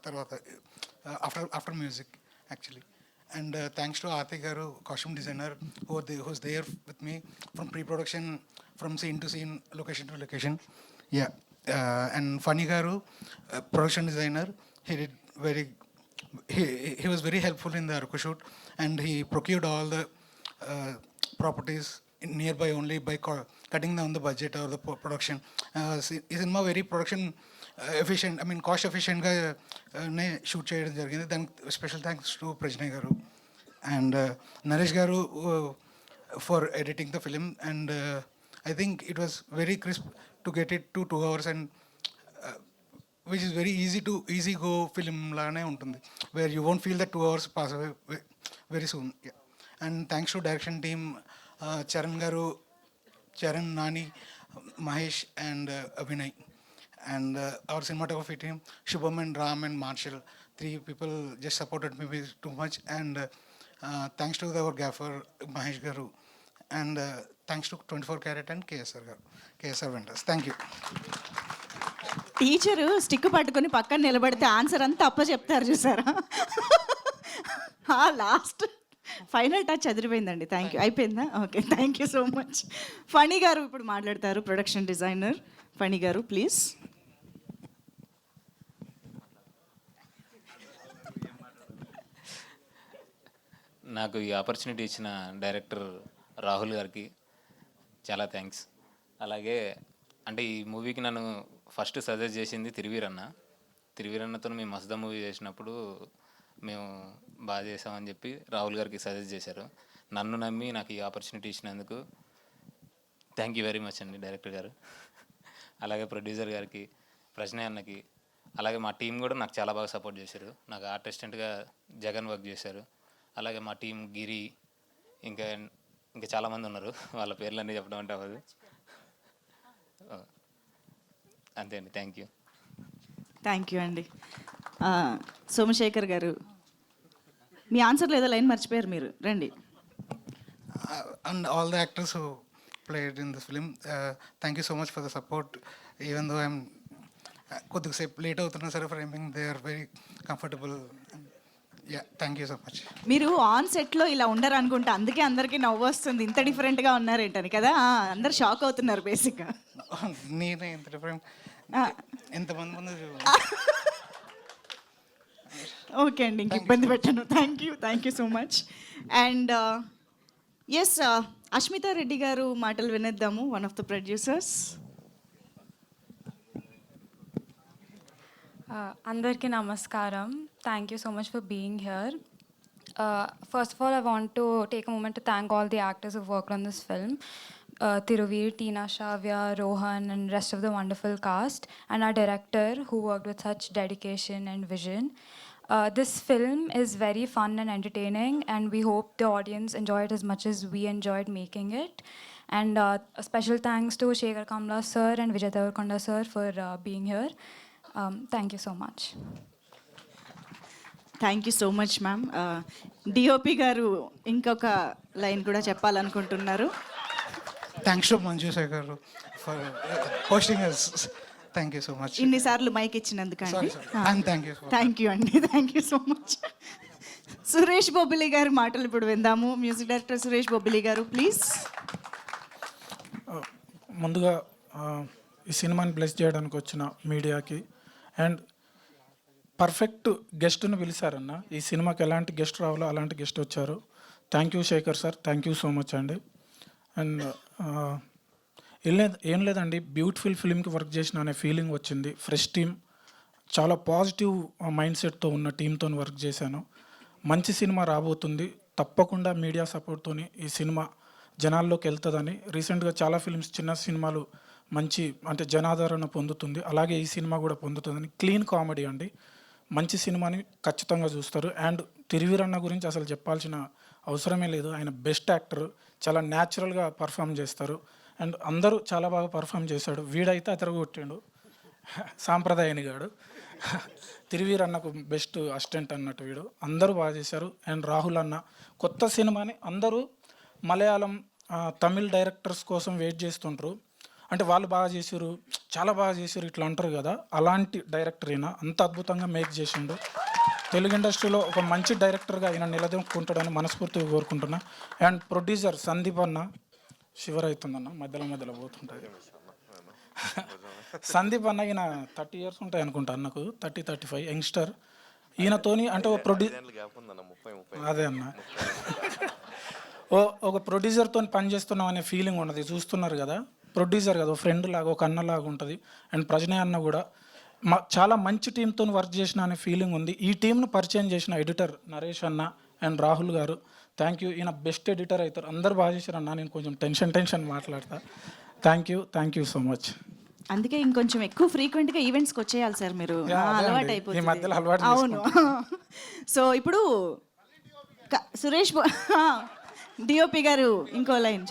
తర్వాత after music actually. And thanks to Aarti గారు, costume designer, who's there with me from pre production, from scene to scene, location to location. Yeah. And Phani గారు, production designer, he did very he was very helpful in the Aruku shoot, and he procured all the properties nearby only by cutting down the budget or the production. Is in my very production efficient, I mean cost efficient ga ne shoot cheyadam jarigindi. Then special thanks to Prajna garu and Naresh garu for editing the film. And I think it was very crisp to get it to 2 hours, and which is very easy go film లానే ఉంటుంది, where you won't feel that 2 hours pass away very soon. Yeah. And thanks to direction team, Charan garu, Charan, Nani, Mahesh and Abhinay, and our cinematography team, Shubham and Ram and Marshall. 3 people just supported me with too much. And thanks to our gaffer Mahesh garu, and thanks to 24 Carat and KSR vendors. Thank you. Teacher stick పట్టుకొని పక్కన నిలబడితే answer అంతా అప్ప చెప్తారు చూసారా. Last final touch అదిరిపోయిందండి. Thank you. అయిపోయిందా? Okay, thank you so much. Phani గారు ఇప్పుడు మాట్లాడతారు, ప్రొడక్షన్ డిజైనర్. ఫణి గారు ప్లీజ్. నాకు ఈ ఆపర్చునిటీ ఇచ్చిన డైరెక్టర్ రాహుల్ గారికి చాలా థ్యాంక్స్. అలాగే అంటే ఈ మూవీకి నన్ను ఫస్ట్ సజెస్ట్ చేసింది తిరువీరన్నతో మేము మస్దా మూవీ చేసినప్పుడు మేము బాగా చేసామని చెప్పి రాహుల్ గారికి సజెస్ట్ చేశారు. నన్ను నమ్మి నాకు ఈ ఆపర్చునిటీ ఇచ్చినందుకు థ్యాంక్ యూ వెరీ మచ్ అండి డైరెక్టర్ గారు. అలాగే ప్రొడ్యూసర్ గారికి, ప్రజ్ఞ అన్నకి, అలాగే మా టీం కూడా నాకు చాలా బాగా సపోర్ట్ చేశారు. నాకు ఆర్ట్ అసిస్టెంట్గా జగన్ వర్క్ చేశారు. అలాగే మా టీం గిరి, ఇంకా చాలామంది ఉన్నారు, వాళ్ళ పేర్లన్నీ చెప్పడం అంటే అవ్వదు. అంతే అండి. Thank you. థ్యాంక్ యూ అండి. సోమశేఖర్ గారు, మీ ఆన్సర్లో ఏదో లైన్ మర్చిపోయారు మీరు, రండి. And all the actors who played in this film, thank you so much for the support. Even though I'm కొద్దిగా సేపు లేట్ అవుతున్నా సరే framing, they are very comfortable. Yeah, thank you so much. మీరు on సెట్లో ఇలా ఉండరు అనుకుంటా, అందుకే అందరికీ నవ్వు వస్తుంది. ఇంత డిఫరెంట్గా ఉన్నారేంటని కదా, అందరు షాక్ అవుతున్నారు బేసిక్గా. నేనే ఇంత డిఫరెంట్ ఎంతమంది ముందు. ఓకే అండి, ఇంక ఇబ్బంది పెట్టాను. Thank you so much. And yes, Ashmita Reddy గారు మాటలు వినేద్దాము, వన్ ఆఫ్ ద ప్రొడ్యూసర్స్. అందరికీ నమస్కారం. Thank you so much for being here. First of all, I want to take a moment to thank all the actors who worked on this film. Tiruvir, Tina, Shavya, Rohan and rest of the wonderful cast, and our director who worked with such dedication and vision. This film is very fun and entertaining, and we hope the audience enjoy it as much as we enjoyed making it. And a special thanks to Shekhar Kamla sir and Vijay Devarkonda sir for being here. Thank you so much. Thank you so much ma'am. DOP గారు ఇంకొక line కూడా చెప్పాలనుకుంటున్నారు. Thanks to Manju Shekhar for hosting us. Thank you so much. ఇన్నిసార్లు mic ఇచ్చినందుకు Sorry, అండి. sorry. And thank you. Thank you అండి, thank you so much. Suresh Bobbili గారి మాటలు ఇప్పుడు విందాము. మ్యూజిక్ డైరెక్టర్ సురేష్ బొబ్బిలి గారు, ప్లీజ్. ముందుగా ఈ సినిమాని బ్లెస్ చేయడానికి వచ్చిన మీడియాకి అండ్ పర్ఫెక్ట్ గెస్ట్ను పిలిచారన్న. ఈ సినిమాకి ఎలాంటి గెస్ట్ రావాలో అలాంటి గెస్ట్ వచ్చారు. Thank you Shekhar sir, thank you so much అండి. అండ్ ఏం లేదండి, బ్యూటిఫుల్ ఫిల్మ్కి వర్క్ చేసిన అనే ఫీలింగ్ వచ్చింది. ఫ్రెష్ టీమ్, చాలా పాజిటివ్ మైండ్ సెట్తో ఉన్న టీంతో వర్క్ చేశాను. మంచి సినిమా రాబోతుంది, తప్పకుండా మీడియా సపోర్ట్తోని ఈ సినిమా జనాల్లోకి వెళ్తుందని. రీసెంట్గా చాలా ఫిల్మ్స్, చిన్న సినిమాలు మంచి అంటే జనాదరణ పొందుతుంది, అలాగే ఈ సినిమా కూడా పొందుతుందని. క్లీన్ కామెడీ అండి, మంచి సినిమాని ఖచ్చితంగా చూస్తారు. అండ్ తిరువీరన్న గురించి అసలు చెప్పాల్సిన అవసరమే లేదు. ఆయన బెస్ట్ యాక్టర్, చాలా న్యాచురల్గా పర్ఫామ్ చేస్తారు. అండ్ అందరూ చాలా బాగా పర్ఫామ్ చేశాడు. వీడైతే అతరగొట్టాడు సాంప్రదాయాని గాడు. తిరువీరన్నకు బెస్ట్ అసిస్టెంట్ అన్నట్టు వీడు. అందరూ బాగా చేశారు. అండ్ రాహుల్ అన్న కొత్త సినిమాని అందరూ మలయాళం, తమిళ్ డైరెక్టర్స్ కోసం వెయిట్ చేస్తుంటారు. అంటే వాళ్ళు బాగా చేసారు, చాలా బాగా చేసారు ఇట్లా అంటారు కదా, అలాంటి డైరెక్టర్ అయినా అంత అద్భుతంగా మేక్ చేసిండు. తెలుగు ఇండస్ట్రీలో ఒక మంచి డైరెక్టర్గా ఆయన నిలదొక్కుంటాడని మనస్ఫూర్తిగా కోరుకుంటున్నా. అండ్ ప్రొడ్యూసర్ సందీప్ అన్న, షివర్ అవుతుందన్న, మధ్యలో పోతుంటుంది. సందీప్ అన్న ఈయన 30 years ఉంటాయి అనుకుంటా అన్నకు, 30-35 యంగ్స్టర్. ఈయనతోని అంటే అదే అన్న ఒక ప్రొడ్యూసర్తో పనిచేస్తున్నాం అనే ఫీలింగ్ ఉన్నది. చూస్తున్నారు కదా, ప్రొడ్యూసర్ కదా, ఫ్రెండ్ లాగా, ఒక అన్నలాగా ఉంటుంది. అండ్ ప్రజ్ఞ అన్న కూడా చాలా మంచి టీంతో వర్క్ చేసిన అనే ఫీలింగ్ ఉంది. ఈ టీంను పరిచయం చేసిన ఎడిటర్ నరేష్ అన్న అండ్ రాహుల్ గారు, థ్యాంక్ యూ. ఈయన బెస్ట్ ఎడిటర్ అవుతారు. అందరు బాగా చేశారు అన్న, నేను కొంచెం టెన్షన్ మాట్లాడతా. Thank you so much. అందుకే ఇంకొంచెం ఎక్కువ ఫ్రీక్వెంట్గా ఈవెంట్స్కి వచ్చేయాలి సార్ మీరు, అలవాటు ఈ మధ్యలో అలవాటు అవును. సో ఇప్పుడు సురేష్ డిఓపి గారు ఇంకో లైన్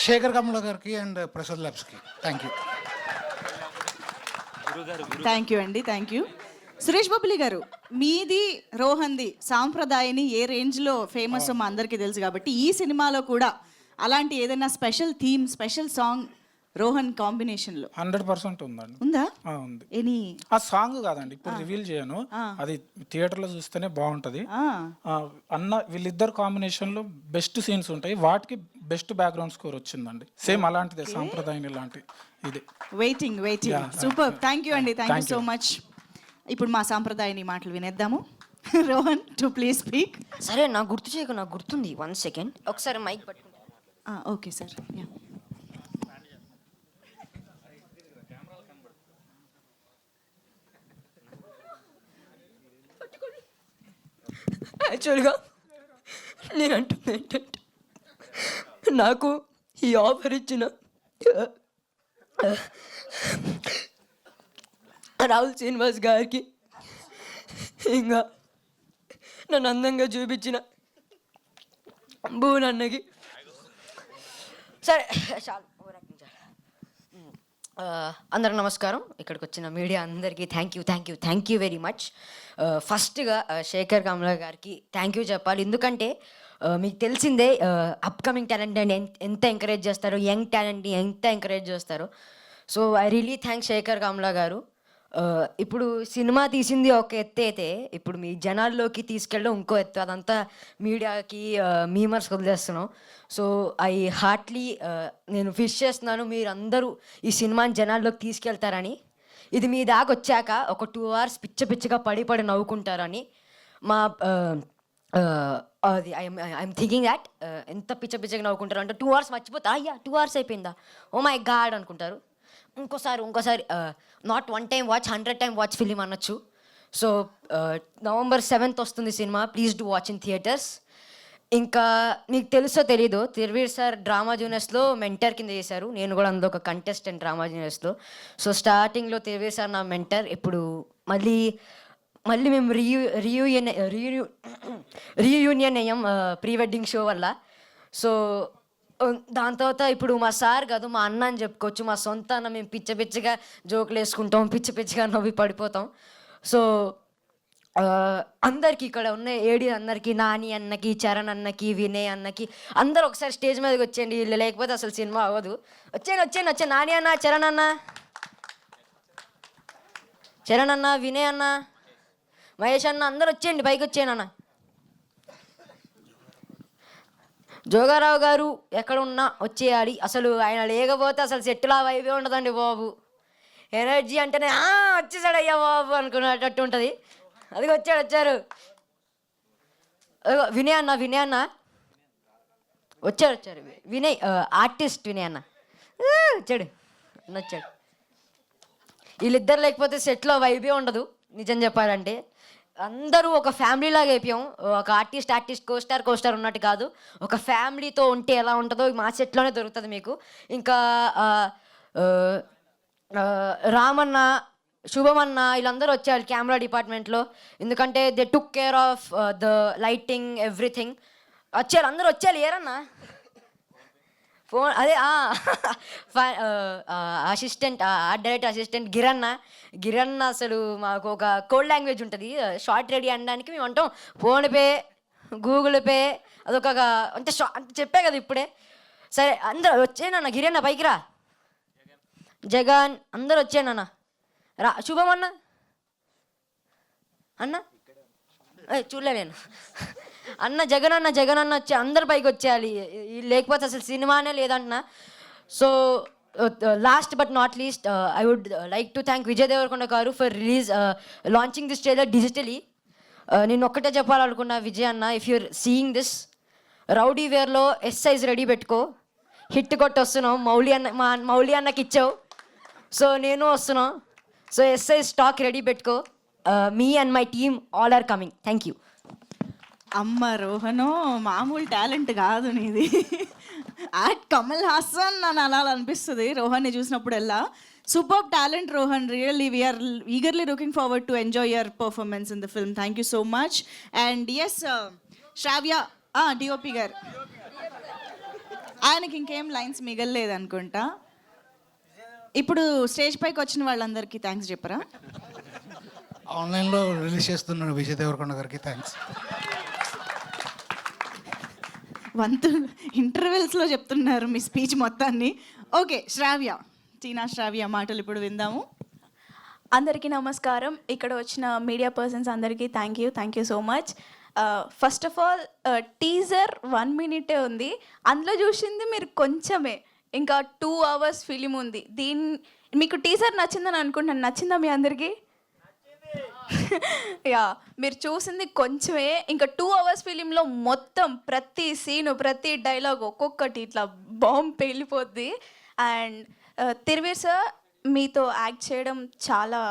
Shekhar Kamla గారికి అండ్ ప్రసాద్ ల్యాబ్స్కి థ్యాంక్ యూ. థ్యాంక్ యూ అండి, థ్యాంక్ యూ. సురేష్ బొబ్బిలి గారు, మీది రోహన్ది సాంప్రదాయని ఏ రేంజ్లో ఫేమస్ మా అందరికీ తెలుసు కాబట్టి ఈ సినిమాలో కూడా అలాంటి ఏదైనా special theme, special song Rohan కాంబినేషన్లో 100% ఉందండి. ఉందా? ఉంది. ఎనీ ఆ సాంగ్ కాదండి, ఇప్పుడు రివీల్ చేయను, అది థియేటర్లో చూస్తేనే బాగుంటుంది. అన్న వీళ్ళిద్దరు కాంబినేషన్లో బెస్ట్ సీన్స్ ఉంటాయి, వాటికి బెస్ట్ బ్యాక్గ్రౌండ్ స్కోర్ వచ్చిందండి. సేమ్ అలాంటిదే, సాంప్రదాయం ఇలాంటి ఇది. Waiting super. థ్యాంక్ యూ అండి, థ్యాంక్ యూ సో మచ్. ఇప్పుడు మా సాంప్రదాయాన్ని మాటలు వినేద్దాము. Rohan to please speak. సరే, నాకు గుర్తు చేయకు, నాకు గుర్తుంది. 1 second, ఒకసారి మైక్ పట్టుకుంటా. Okay sir. యాక్చువల్గా నేను అంటుంది ఏంటంటే, నాకు ఈ ఆఫర్ ఇచ్చిన రాహుల్ శ్రీనివాస్ గారికి, ఇంకా నన్ను అందంగా చూపించిన భూనన్నకి, సరే చాలు, అందరికి నమస్కారం. ఇక్కడికి వచ్చిన మీడియా అందరికీ థ్యాంక్ యూ వెరీ మచ్. ఫస్ట్గా శేఖర్ కమలా గారికి థ్యాంక్ యూ చెప్పాలి. ఎందుకంటే మీకు తెలిసిందే అప్కమింగ్ టాలెంట్ అని ఎంత ఎంకరేజ్ చేస్తారో, యంగ్ టాలెంట్ని ఎంత ఎంకరేజ్ చేస్తారో. So I really thank Shekhar Kamala గారు. ఇప్పుడు సినిమా తీసింది ఒక ఎత్తు అయితే, ఇప్పుడు మీ జనాల్లోకి తీసుకెళ్ళడం ఇంకో ఎత్తు. అదంతా మీడియాకి, మీమర్స్ వదిలేస్తున్నాం. సో ఐ హార్ట్లీ నేను విష్ చేస్తున్నాను, మీరు అందరూ ఈ సినిమాని జనాల్లోకి తీసుకెళ్తారని. ఇది మీ దాకా వచ్చాక ఒక 2 hours పిచ్చగా పడి నవ్వుకుంటారని. మా అది ఐఎమ్ థింకింగ్ దాట్ ఎంత పిచ్చగా నవ్వుకుంటారు అంటే 2 hours మర్చిపోతా, అయ్యా 2 hours అయిపోయిందా, ఓ మై గాడ్ అనుకుంటారు. ఇంకోసారి not 1 time watch 100 time watch film అనొచ్చు. సో November 7th వస్తుంది cinema, please do watch in theatres. ఇంకా మీకు తెలుసో తెలీదో, తిరువీర్ సార్ డ్రామా జూనియర్స్లో మెంటర్ కింద చేశారు, నేను కూడా అందులో ఒక కంటెస్టెంట్ డ్రామా జూనియర్స్లో. సో స్టార్టింగ్లో తిరువీర్ సార్ నా మెంటర్, ఇప్పుడు మళ్ళీ మేము రీయూనియన్ అయ్యాం ప్రీ వెడ్డింగ్ షో వల్ల. సో దాని తర్వాత ఇప్పుడు మా సార్ కాదు, మా అన్న అని చెప్పుకోవచ్చు, మా సొంత అన్న. మేము పిచ్చగా జోకులు వేసుకుంటాం, పిచ్చిగా నవ్వి పడిపోతాం. సో అందరికీ ఇక్కడ ఉన్న ఏడి అందరికీ, నాని అన్నకి, చరణ్ అన్నకి, వినయ్ అన్నకి, అందరూ ఒకసారి స్టేజ్ మీదకి వచ్చేయండి, వీళ్ళు లేకపోతే అసలు సినిమా అవ్వదు. వచ్చేయండి నాని అన్న, చరణ్ అన్న, వినయ్ అన్న, మహేష్ అన్న, అందరు వచ్చేయండి, పైకి వచ్చేయండి అన్న. జోగారావు గారు ఎక్కడ ఉన్నా వచ్చేయాలి, అసలు ఆయన లేకపోతే అసలు సెట్టులా వైవే ఉండదండి బాబు. ఎనర్జీ అంటేనే వచ్చేసాడు అయ్యా బాబు అనుకునేటట్టు ఉంటుంది. అది వచ్చారు వినయ్ అన్న వచ్చారు వినయ్ ఆర్టిస్ట్ వినయ్ అన్న వచ్చాడు. వీళ్ళిద్దరు లేకపోతే సెట్లో వైబే ఉండదు నిజం చెప్పాలంటే. అందరూ ఒక ఫ్యామిలీ లాగా అయిపోయాం, ఒక ఆర్టిస్ట్ కోస్టార్ ఉన్నట్టు కాదు, ఒక ఫ్యామిలీతో ఉంటే ఎలా ఉంటుందో మా సెట్లోనే దొరుకుతుంది మీకు. ఇంకా రామన్న, శుభమన్న, వీళ్ళందరూ వచ్చారు కెమెరా డిపార్ట్మెంట్లో, ఎందుకంటే they took care of the lighting everything. అందరూ వచ్చారు. ఏరన్నా ఫోన్ అదే అసిస్టెంట్, ఆర్ట్ డైరెక్టర్ అసిస్టెంట్ గిరన్న అసలు మాకు ఒక కోడ్ లాంగ్వేజ్ ఉంటుంది, షార్ట్ రెడీ అనడానికి మేము అంటాం ఫోన్పే, గూగుల్ పే, అదొక అంటే చెప్పే కదా ఇప్పుడే. సరే అందరూ వచ్చేనన్న, గిరన్న పైకి రా, జగన్ అందరూ వచ్చేనన్న, శుభం అన్న చూడలే నేను అన్న, జగన్ అన్న వచ్చి అందరు పైకి వచ్చేయాలి, లేకపోతే అసలు సినిమానే లేదంటున్నా. So last but not least I would like to thank Vijay Deverakonda garu for launching this trailer digitally. నేను ఒక్కటే చెప్పాలనుకున్నా, విజయ్ అన్న, if you're seeing this, rowdy వేర్లో ఎస్ సైజ్ రెడీ పెట్టుకో, హిట్ కొట్టి వస్తున్నాం, మౌలి అన్నకి ఇచ్చావు, సో నేను వస్తున్నాం, so S size stock ready పెట్టుకో, me and my team all are coming. Thank you. అమ్మ రోహను, మామూలు టాలెంట్ కాదు నీది. కమల్ హాసన్ అని అనాలనిపిస్తుంది రోహన్ని చూసినప్పుడల్లా. Super talent Rohan, really we are eagerly looking forward to enjoy your performance in the film. Thank you so much. And yes Shravya DOP garu, ఆయనకి ఇంకేం లైన్స్ మిగలలేదు అనుకుంటా. ఇప్పుడు స్టేజ్ పైకి వచ్చిన వాళ్ళందరికీ థ్యాంక్స్ చెప్పరా? ఆన్లైన్లో రిలీజ్ చేస్తున్నాడు విజయ్ దేవరకొండ గారికి థ్యాంక్స్. ఇంటర్వెల్స్లో చెప్తున్నారు మీ స్పీచ్ మొత్తాన్ని. ఓకే, శ్రావ్య మాటలు ఇప్పుడు విందాము. అందరికీ నమస్కారం. ఇక్కడ వచ్చిన మీడియా పర్సన్స్ అందరికీ thank you so much. First of all teaser 1 minute ఉంది, అందులో చూసింది మీరు కొంచెమే, ఇంకా 2 hours ఫిలిం ఉంది. మీకు టీజర్ నచ్చిందని అనుకుంటున్నాను, నచ్చిందా మీ అందరికీ? యా, మీరు చూసింది కొంచెమే, ఇంకా 2 hours ఫిలింలో మొత్తం ప్రతి సీను, ప్రతి డైలాగ్ ఒక్కొక్కటి ఇట్లా బాంబ్ పేలిపోద్ది. అండ్ తిరువీర్ సార్, మీతో యాక్ట్ చేయడం చాలా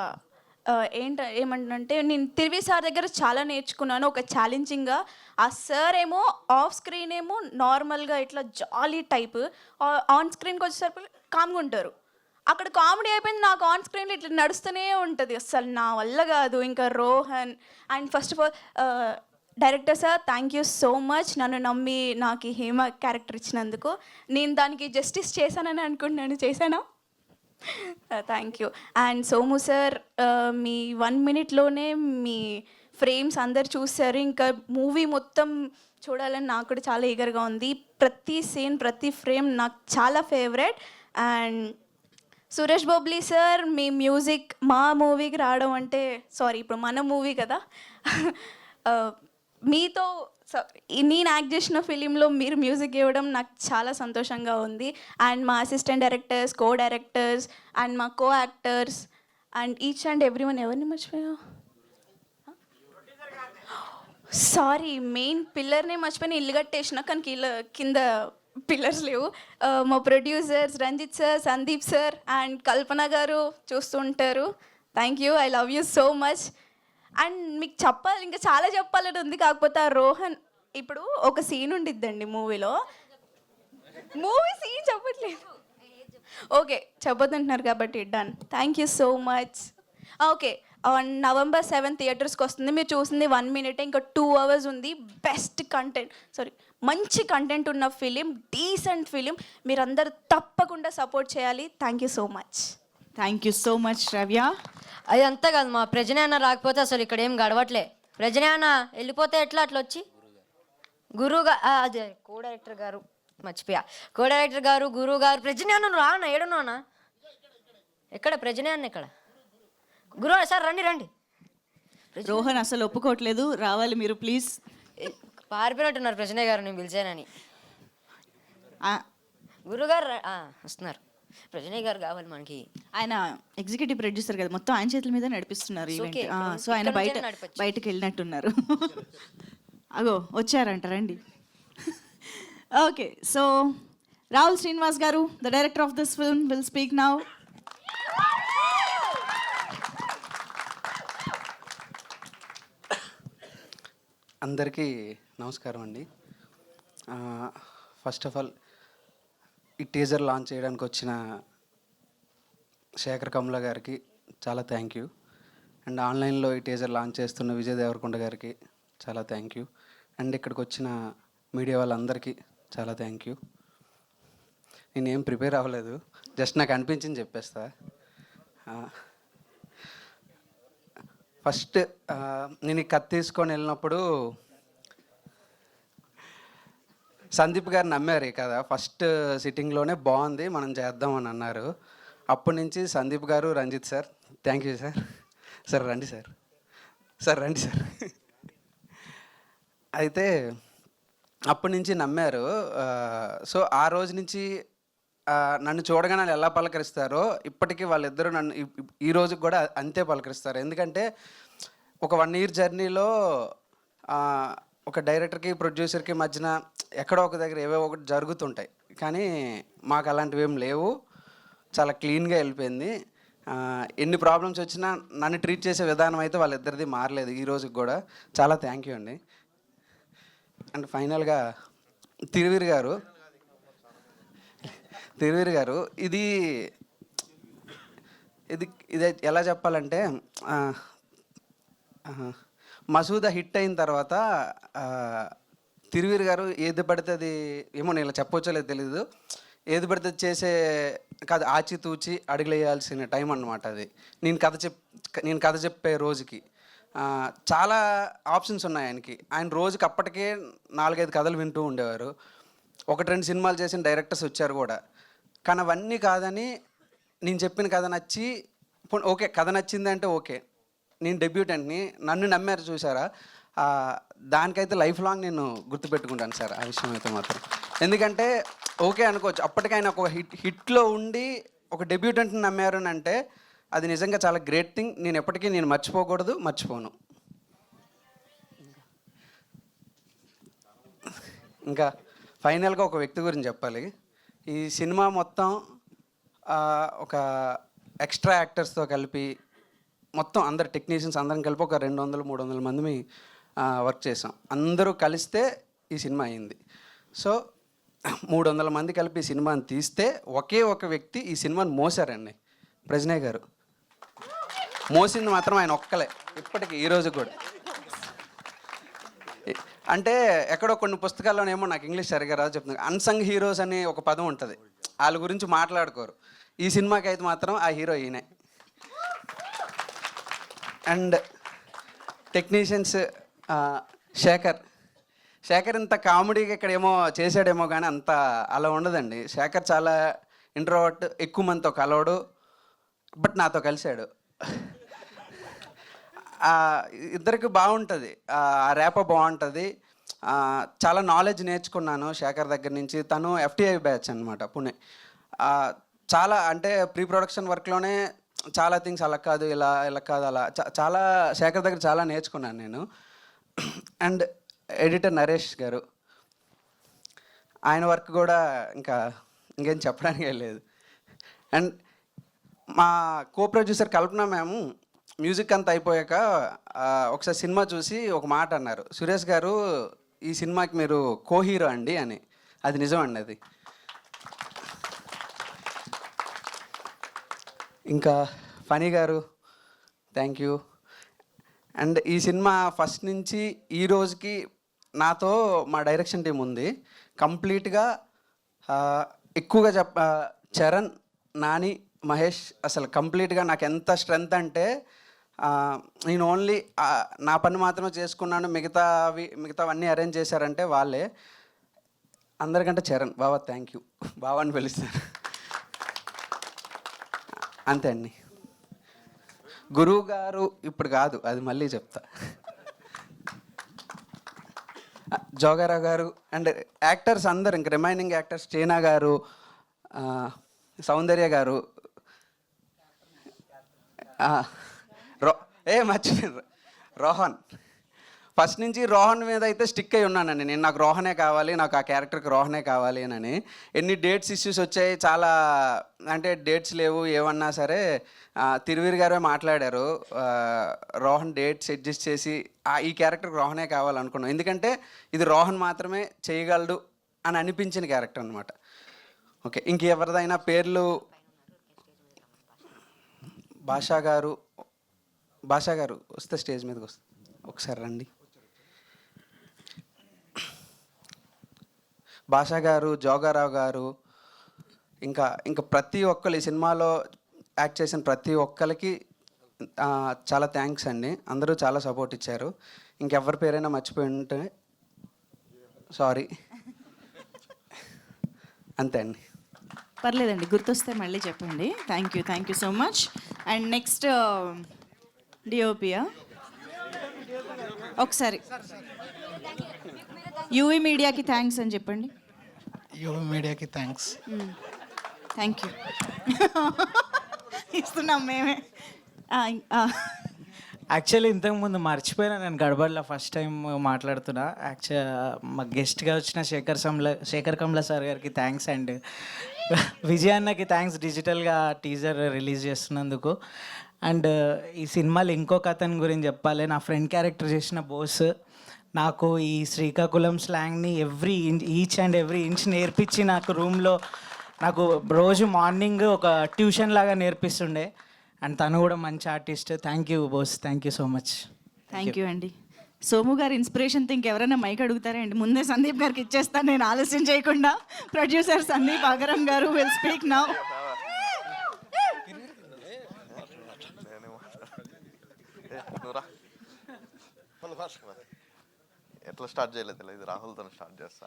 ఏమంటే నేను తిరువీర్ సార్ దగ్గర చాలా నేర్చుకున్నాను, ఒక ఛాలెంజింగ్గా. ఆ సార్ ఏమో ఆఫ్ స్క్రీన్ ఏమో నార్మల్గా ఇట్లా జాలీ టైప్, ఆన్ స్క్రీన్కి వచ్చేసరికి కామ్గా ఉంటారు. అక్కడ కామెడీ అయిపోయింది, నాకు ఆన్ స్క్రీన్లో ఇట్లా నడుస్తూనే ఉంటుంది, అసలు నా వల్ల కాదు. ఇంకా Rohan and first of all director sir, thank you so much, నన్ను నమ్మి నాకు హేమ క్యారెక్టర్ ఇచ్చినందుకు. నేను దానికి జస్టిస్ చేశానని అనుకుంటున్నాను, చేశానా? Thank you. And Somu sir, మీ 1 minuteలోనే మీ ఫ్రేమ్స్ అందరు చూశారు, ఇంకా మూవీ మొత్తం చూడాలని నాకు కూడా చాలా ఈగర్గా ఉంది. ప్రతి సీన్, ప్రతి ఫ్రేమ్ నాకు చాలా favourite. And Suresh Bobbili sir, me music మా మూవీకి రావడం అంటే, సారీ ఇప్పుడు మన మూవీ కదా, మీతో నేను యాక్ట్ చేసిన ఫిలింలో మీరు మ్యూజిక్ ఇవ్వడం నాకు చాలా సంతోషంగా ఉంది. అండ్ మా assistant directors, co directors and మా co actors and each and every one. ఎవరిని మర్చిపోయా? సారీ, మెయిన్ పిల్లర్నే మర్చిపోయిన, ఇల్లు కట్టేసిన కానీ కింద పిల్లర్స్ లేవు. మా producers Ranjith sir, Sandeep sir and Kalpana garu చూస్తుంటారు. Thank you, I love you so much. And మీకు చెప్పాలి, ఇంకా చాలా చెప్పాలని ఉంది, కాకపోతే ఆ రోహన్ ఇప్పుడు ఒక సీన్ ఉండిద్దండి మూవీ సీన్ చెప్పట్లేదు. ఓకే, చెప్పొద్దంటున్నారు కాబట్టి done. Thank you so much. Okay, on November 7 థియేటర్స్కి వస్తుంది. మీరు చూసింది 1 minute, ఇంకా 2 hours ఉంది. బెస్ట్ కంటెంట్, మంచి కంటెంట్ ఉన్న ఫిలిం, డీసెంట్ ఫిలిం. మీరందరూ తప్పకుండా సపోర్ట్ చేయాలి. Thank you so much. Thank you so much Ravya. అది అంతా కాదు, మా ప్రజనాన్న రాకపోతే అసలు ఇక్కడ ఏం గడవట్లే. ప్రజనాన్న వెళ్ళిపోతే ఎట్లా అట్లా వచ్చి గురువుగా అదే కో డైరెక్టర్ గారు మర్చిపోయా, కో డైరెక్టర్ గారు, గురువు గారు, ప్రజనాన్న రానా ఏడున్నానా? ఎక్కడ ప్రజనాన్న? ఎక్కడ గురువు సార్? రండి రండి. రోహన్ అసలు ఒప్పుకోవట్లేదు, రావాలి మీరు ప్లీజ్. పారిపోయినట్టున్నారు ప్రజనయ్య గారు నేను పిలిచానని. గురుగారు వస్తున్నారు. ప్రజనయ్య గారు కావాలి మనకి. ఆయన ఎగ్జిక్యూటివ్ ప్రొడ్యూసర్ కదా, మొత్తం ఆయన చేతుల మీద నడిపిస్తున్నారు ఈవెంట్. సో ఆయన బయటకు వెళ్ళినట్టున్నారు. అగో వచ్చారంట, రండి. ఓకే, సో రాహుల్ శ్రీనివాస్ గారు, the director of this film, will speak now. అందరికీ నమస్కారం అండి. ఫస్ట్ ఆఫ్ ఆల్ ఈ టీజర్ లాంచ్ చేయడానికి వచ్చిన శేఖర్ కమల గారికి చాలా థ్యాంక్ యూ. అండ్ ఆన్లైన్లో ఈ టీజర్ లాంచ్ చేస్తున్న విజయ్ దేవరకొండ గారికి చాలా థ్యాంక్ యూ. అండ్ ఇక్కడికి వచ్చిన మీడియా వాళ్ళందరికీ చాలా థ్యాంక్ యూ. నేనేం ప్రిపేర్ అవ్వలేదు, జస్ట్ నాకు అనిపించింది చెప్పేస్తా. ఫస్ట్ నేను ఈ కథ తీసుకొని వెళ్ళినప్పుడు సందీప్ గారు నమ్మారు కదా, ఫస్ట్ సిట్టింగ్లోనే బాగుంది మనం చేద్దామని అన్నారు. అప్పటి నుంచి Sandeep garu, Ranjith sir, thank you sir. Sir రండి సార్, సార్ రండి సార్. అయితే అప్పటి నుంచి నమ్మారు. సో ఆ రోజు నుంచి నన్ను చూడగానే వాళ్ళు ఎలా పలకరిస్తారో ఇప్పటికీ వాళ్ళిద్దరూ నన్ను ఈ రోజుకి కూడా అంతే పలకరిస్తారు. ఎందుకంటే ఒక 1 year జర్నీలో ఒక డైరెక్టర్కి ప్రొడ్యూసర్కి మధ్యన ఎక్కడో ఒక దగ్గర ఏవో ఒకటి జరుగుతుంటాయి, కానీ మాకు అలాంటివి ఏం లేవు. చాలా క్లీన్గా వెళ్ళిపోయింది. ఎన్ని ప్రాబ్లమ్స్ వచ్చినా నన్ను ట్రీట్ చేసే విధానం అయితే వాళ్ళిద్దరిది మారలేదు ఈ రోజుకి కూడా. చాలా థ్యాంక్ యూ అండి. అండ్ ఫైనల్గా తిరువీర్ గారు ఇది ఎలా చెప్పాలంటే, మసూదా హిట్ అయిన తర్వాత తిరువీర్ గారు ఏది పడితే అది, ఏమో నేను ఇలా చెప్పొచ్చో లేదు తెలీదు, ఏది పడితే చేసే కాదు, ఆచితూచి అడుగులేయాల్సిన టైం అన్నమాట అది. నేను కథ చెప్పే రోజుకి చాలా ఆప్షన్స్ ఉన్నాయి ఆయనకి. ఆయన రోజుకి అప్పటికే 4-5 కథలు వింటూ ఉండేవారు. 1-2 సినిమాలు చేసిన డైరెక్టర్స్ వచ్చారు కూడా, కానీ అవన్నీ కాదని నేను చెప్పిన కథ నచ్చి, ఓకే కథ నచ్చిందంటే ఓకే, నేను డెబ్యూటెంట్ని, నన్ను నమ్మారు చూసారా, దానికైతే లైఫ్ లాంగ్ నేను గుర్తుపెట్టుకుంటాను సార్ ఆ విషయం అయితే మాత్రం. ఎందుకంటే ఓకే అనుకోవచ్చు, అప్పటికైనా ఒక హిట్లో ఉండి ఒక డెబ్యూటెంట్ని నమ్మారు అని అంటే అది నిజంగా చాలా గ్రేట్ థింగ్. నేను ఎప్పటికీ మర్చిపోకూడదు, మర్చిపోను. ఇంకా ఫైనల్గా ఒక వ్యక్తి గురించి చెప్పాలి. ఈ సినిమా మొత్తం ఒక ఎక్స్ట్రా యాక్టర్స్తో కలిపి మొత్తం అందరు టెక్నీషియన్స్ అందరం కలిపి ఒక 200-300 మంది వర్క్ చేసాం. అందరూ కలిస్తే ఈ సినిమా అయింది. సో 300 మంది కలిపి ఈ సినిమాని తీస్తే ఒకే ఒక వ్యక్తి ఈ సినిమాని మోసారండి, ప్రజనయ్య గారు. మోసింది మాత్రం ఆయన ఒక్కలే, ఇప్పటికీ ఈ రోజు కూడా. అంటే ఎక్కడో కొన్ని పుస్తకాల్లోనేమో, నాకు ఇంగ్లీష్ సరిగా రాదు చెప్తున్నాను, అన్సంగ్ హీరోస్ అని ఒక పదం ఉంటుంది, వాళ్ళ గురించి మాట్లాడుకోరు. ఈ సినిమాకి అయితే మాత్రం ఆ హీరో ఈయనే. అండ్ టెక్నీషియన్స్ శేఖర్ ఇంత కామెడీగా ఇక్కడేమో చేశాడేమో కానీ అంత అలా ఉండదండి. శేఖర్ చాలా ఇంట్రోవర్ట్, ఎక్కువ మందితో కలవడు, బట్ నాతో కలిశాడు. ఇద్దరికి బాగుంటుంది, ఆ రేప బాగుంటుంది. చాలా నాలెడ్జ్ నేర్చుకున్నాను శేఖర్ దగ్గర నుంచి. తను FTI బ్యాచ్ అనమాట, పుణె. చాలా అంటే ప్రీ ప్రొడక్షన్ వర్క్లోనే చాలా థింగ్స్ అలా కాదు, ఇలా కాదు, అలా చాలా శేఖర్ దగ్గర చాలా నేర్చుకున్నాను నేను. అండ్ ఎడిటర్ నరేష్ గారు, ఆయన వర్క్ కూడా ఇంకేం చెప్పడానికి లేదు. అండ్ మా కో ప్రొడ్యూసర్ కల్పన మ్యామ్ మ్యూజిక్ అంతా అయిపోయాక ఒకసారి సినిమా చూసి ఒక మాట అన్నారు, సురేష్ గారు ఈ సినిమాకి మీరు కో హీరో అండి అని. అది నిజం అండి. అది ఇంకా ఫనీ గారు థ్యాంక్ యూ. అండ్ ఈ సినిమా ఫస్ట్ నుంచి ఈ రోజుకి నాతో మా డైరెక్షన్ టీం ఉంది. కంప్లీట్గా ఎక్కువగా చరణ్, నాని, మహేష్ అసలు కంప్లీట్గా నాకు ఎంత స్ట్రెంగ్త్ అంటే నేను ఓన్లీ నా పని మాత్రమే చేసుకున్నాను, మిగతావన్నీ అరేంజ్ చేశారంటే వాళ్ళే. అందరికంటే చరణ్ బావా థ్యాంక్ యూ, బావా అని పిలుస్తాను. అంతే అండి. గురువు గారు ఇప్పుడు కాదు, అది మళ్ళీ చెప్తా. జోగారావు గారు అండ్ యాక్టర్స్ అందరు, ఇంక రిమైనింగ్ యాక్టర్స్ చైనా గారు, సౌందర్య గారు, మర్చిపోయారు రోహన్. ఫస్ట్ నుంచి రోహన్ మీద అయితే స్టిక్ అయి ఉన్నానండి నేను. నాకు రోహనే కావాలి, నాకు ఆ క్యారెక్టర్కి రోహనే కావాలి అని. ఎన్ని డేట్స్ ఇష్యూస్ వచ్చాయి, చాలా అంటే డేట్స్ లేవు ఏమన్నా సరే తిరువీర్ గారే మాట్లాడారు, రోహన్ డేట్స్ అడ్జస్ట్ చేసి ఈ క్యారెక్టర్కి రోహనే కావాలనుకున్నాం. ఎందుకంటే ఇది రోహన్ మాత్రమే చేయగలడు అని అనిపించిన క్యారెక్టర్ అనమాట. ఓకే, ఇంకెవరిదైనా పేర్లు? భాషా గారు వస్తే స్టేజ్ మీదకి వస్తే ఒకసారి రండి. భాషా గారు, జోగారావు గారు, ఇంకా ప్రతి ఒక్కరు ఈ సినిమాలో యాక్ట్ చేసిన ప్రతి ఒక్కరికి చాలా థ్యాంక్స్ అండి. అందరూ చాలా సపోర్ట్ ఇచ్చారు. ఇంకెవరి పేరైనా మర్చిపోయి ఉంటే సారీ. అంతే అండి. పర్లేదండి, గుర్తొస్తే మళ్ళీ చెప్పండి. Thank you so much. And next డిఓపియా ఒకసారి యూవీ మీడియాకి థ్యాంక్స్ అని చెప్పండి. యువ మీడియాకి థ్యాంక్స్. థ్యాంక్ యూ ఇస్తున్నాం మేమే. యాక్చువల్లీ ఇంతకుముందు మర్చిపోయినా నేను గడబడిలో ఫస్ట్ టైం మాట్లాడుతున్నా. మా గెస్ట్గా వచ్చిన శేఖర్ కమ్ల సార్ గారికి థ్యాంక్స్ అండ్ విజయ్ అన్నకి థ్యాంక్స్ డిజిటల్గా టీజర్ రిలీజ్ చేస్తున్నందుకు. అండ్ ఈ సినిమాలో ఇంకొక అతని గురించి చెప్పాలి. నా ఫ్రెండ్ క్యారెక్టర్ చేసిన బోస్ నాకు ఈ శ్రీకాకుళం స్లాంగ్ని ఈచ్ అండ్ ఎవ్రీ ఇంచ్ నేర్పించి నాకు రూమ్లో నాకు రోజు మార్నింగ్ ఒక ట్యూషన్ లాగా నేర్పిస్తుండే. అండ్ తను కూడా మంచి artist. Thank you Bose, thank you so much. Thank you అండి. సోము గారు ఇన్స్పిరేషన్తో ఇంకెవరైనా మైక్ అడుగుతారా అండి? ముందే సందీప్ గారికి ఇచ్చేస్తాను నేను ఆలస్యం చేయకుండా. ప్రొడ్యూసర్ సందీప్ అగరం గారు విల్ స్పీక్ నౌ. ఎట్లా స్టార్ట్ చేయలేదు ఇది రాహుల్తో స్టార్ట్ చేస్తా.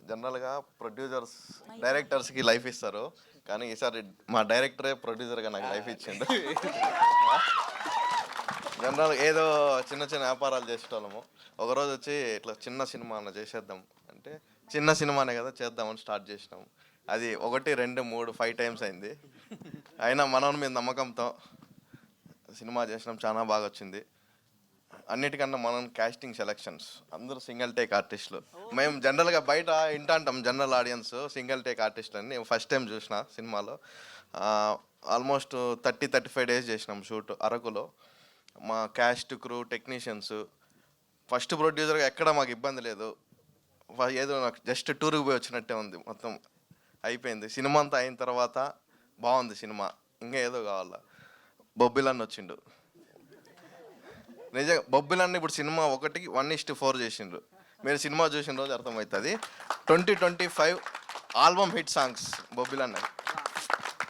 జనరల్గా ప్రొడ్యూసర్స్ డైరెక్టర్స్కి లైఫ్ ఇస్తారు, కానీ ఈసారి మా డైరెక్టరే ప్రొడ్యూసర్గా నాకు లైఫ్ ఇచ్చిండు. జనరల్ ఏదో చిన్న వ్యాపారాలు చేసేటోళ్ళము, ఒకరోజు వచ్చి ఇట్లా చిన్న సినిమా అన్న చేసేద్దాం అంటే, చిన్న సినిమానే కదా చేద్దామని స్టార్ట్ చేసినాము. అది 1, 2, 3, 5 టైమ్స్ అయింది. అయినా మన మీద నమ్మకంతో సినిమా చేసినాం, చాలా బాగా వచ్చింది. అన్నిటికన్నా మనం కాస్టింగ్ సెలెక్షన్స్ అందరూ సింగిల్ టేక్ ఆర్టిస్టులు. మేము జనరల్గా బయట వింటాంటాం జనరల్ ఆడియన్స్ సింగిల్ టేక్ ఆర్టిస్టులు అని. నేను ఫస్ట్ టైం చూసిన సినిమాలో. ఆల్మోస్ట్ 30-35 డేస్ చేసినాం షూట్ అరకులో. మా క్యాస్ట్, క్రూ, టెక్నీషియన్స్, ఫస్ట్ ప్రొడ్యూసర్గా ఎక్కడ మాకు ఇబ్బంది లేదు. ఏదో నాకు జస్ట్ టూర్కి పోయి వచ్చినట్టే ఉంది. మొత్తం అయిపోయింది. సినిమా అంతా అయిన తర్వాత బాగుంది సినిమా, ఇంకా ఏదో కావాలా. బొబ్బిలన్న వచ్చిండు. నిజంగా బొబ్బిలన్న ఇప్పుడు సినిమా 1:4 చేసిండ్రు. మీరు సినిమా చూసిన రోజు అర్థమవుతుంది. 2025 ఆల్బమ్ హిట్ సాంగ్స్ బొబ్బిలన్న.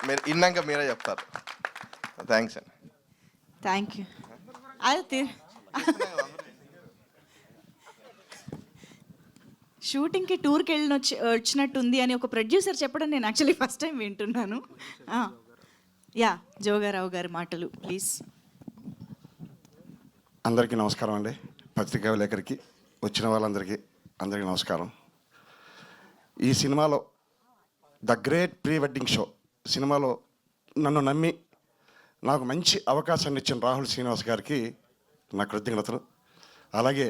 మీరు ఇన్నాక మీరే చెప్తారు. థ్యాంక్స్ అండి. Thank you. అది షూటింగ్కి టూర్కి వచ్చినట్టుంది అని ఒక ప్రొడ్యూసర్ చెప్పడం నేను యాక్చువల్లీ ఫస్ట్ టైం వింటున్నాను. జోగారావు గారి మాటలు ప్లీజ్. అందరికీ నమస్కారం అండి. పత్రికా విలేకరికి వచ్చిన వాళ్ళందరికీ అందరికీ నమస్కారం. ఈ సినిమాలో the great pre wedding show సినిమాలో నన్ను నమ్మి నాకు మంచి అవకాశాన్ని ఇచ్చిన రాహుల్ శ్రీనివాస్ గారికి నా కృతజ్ఞతలు. అలాగే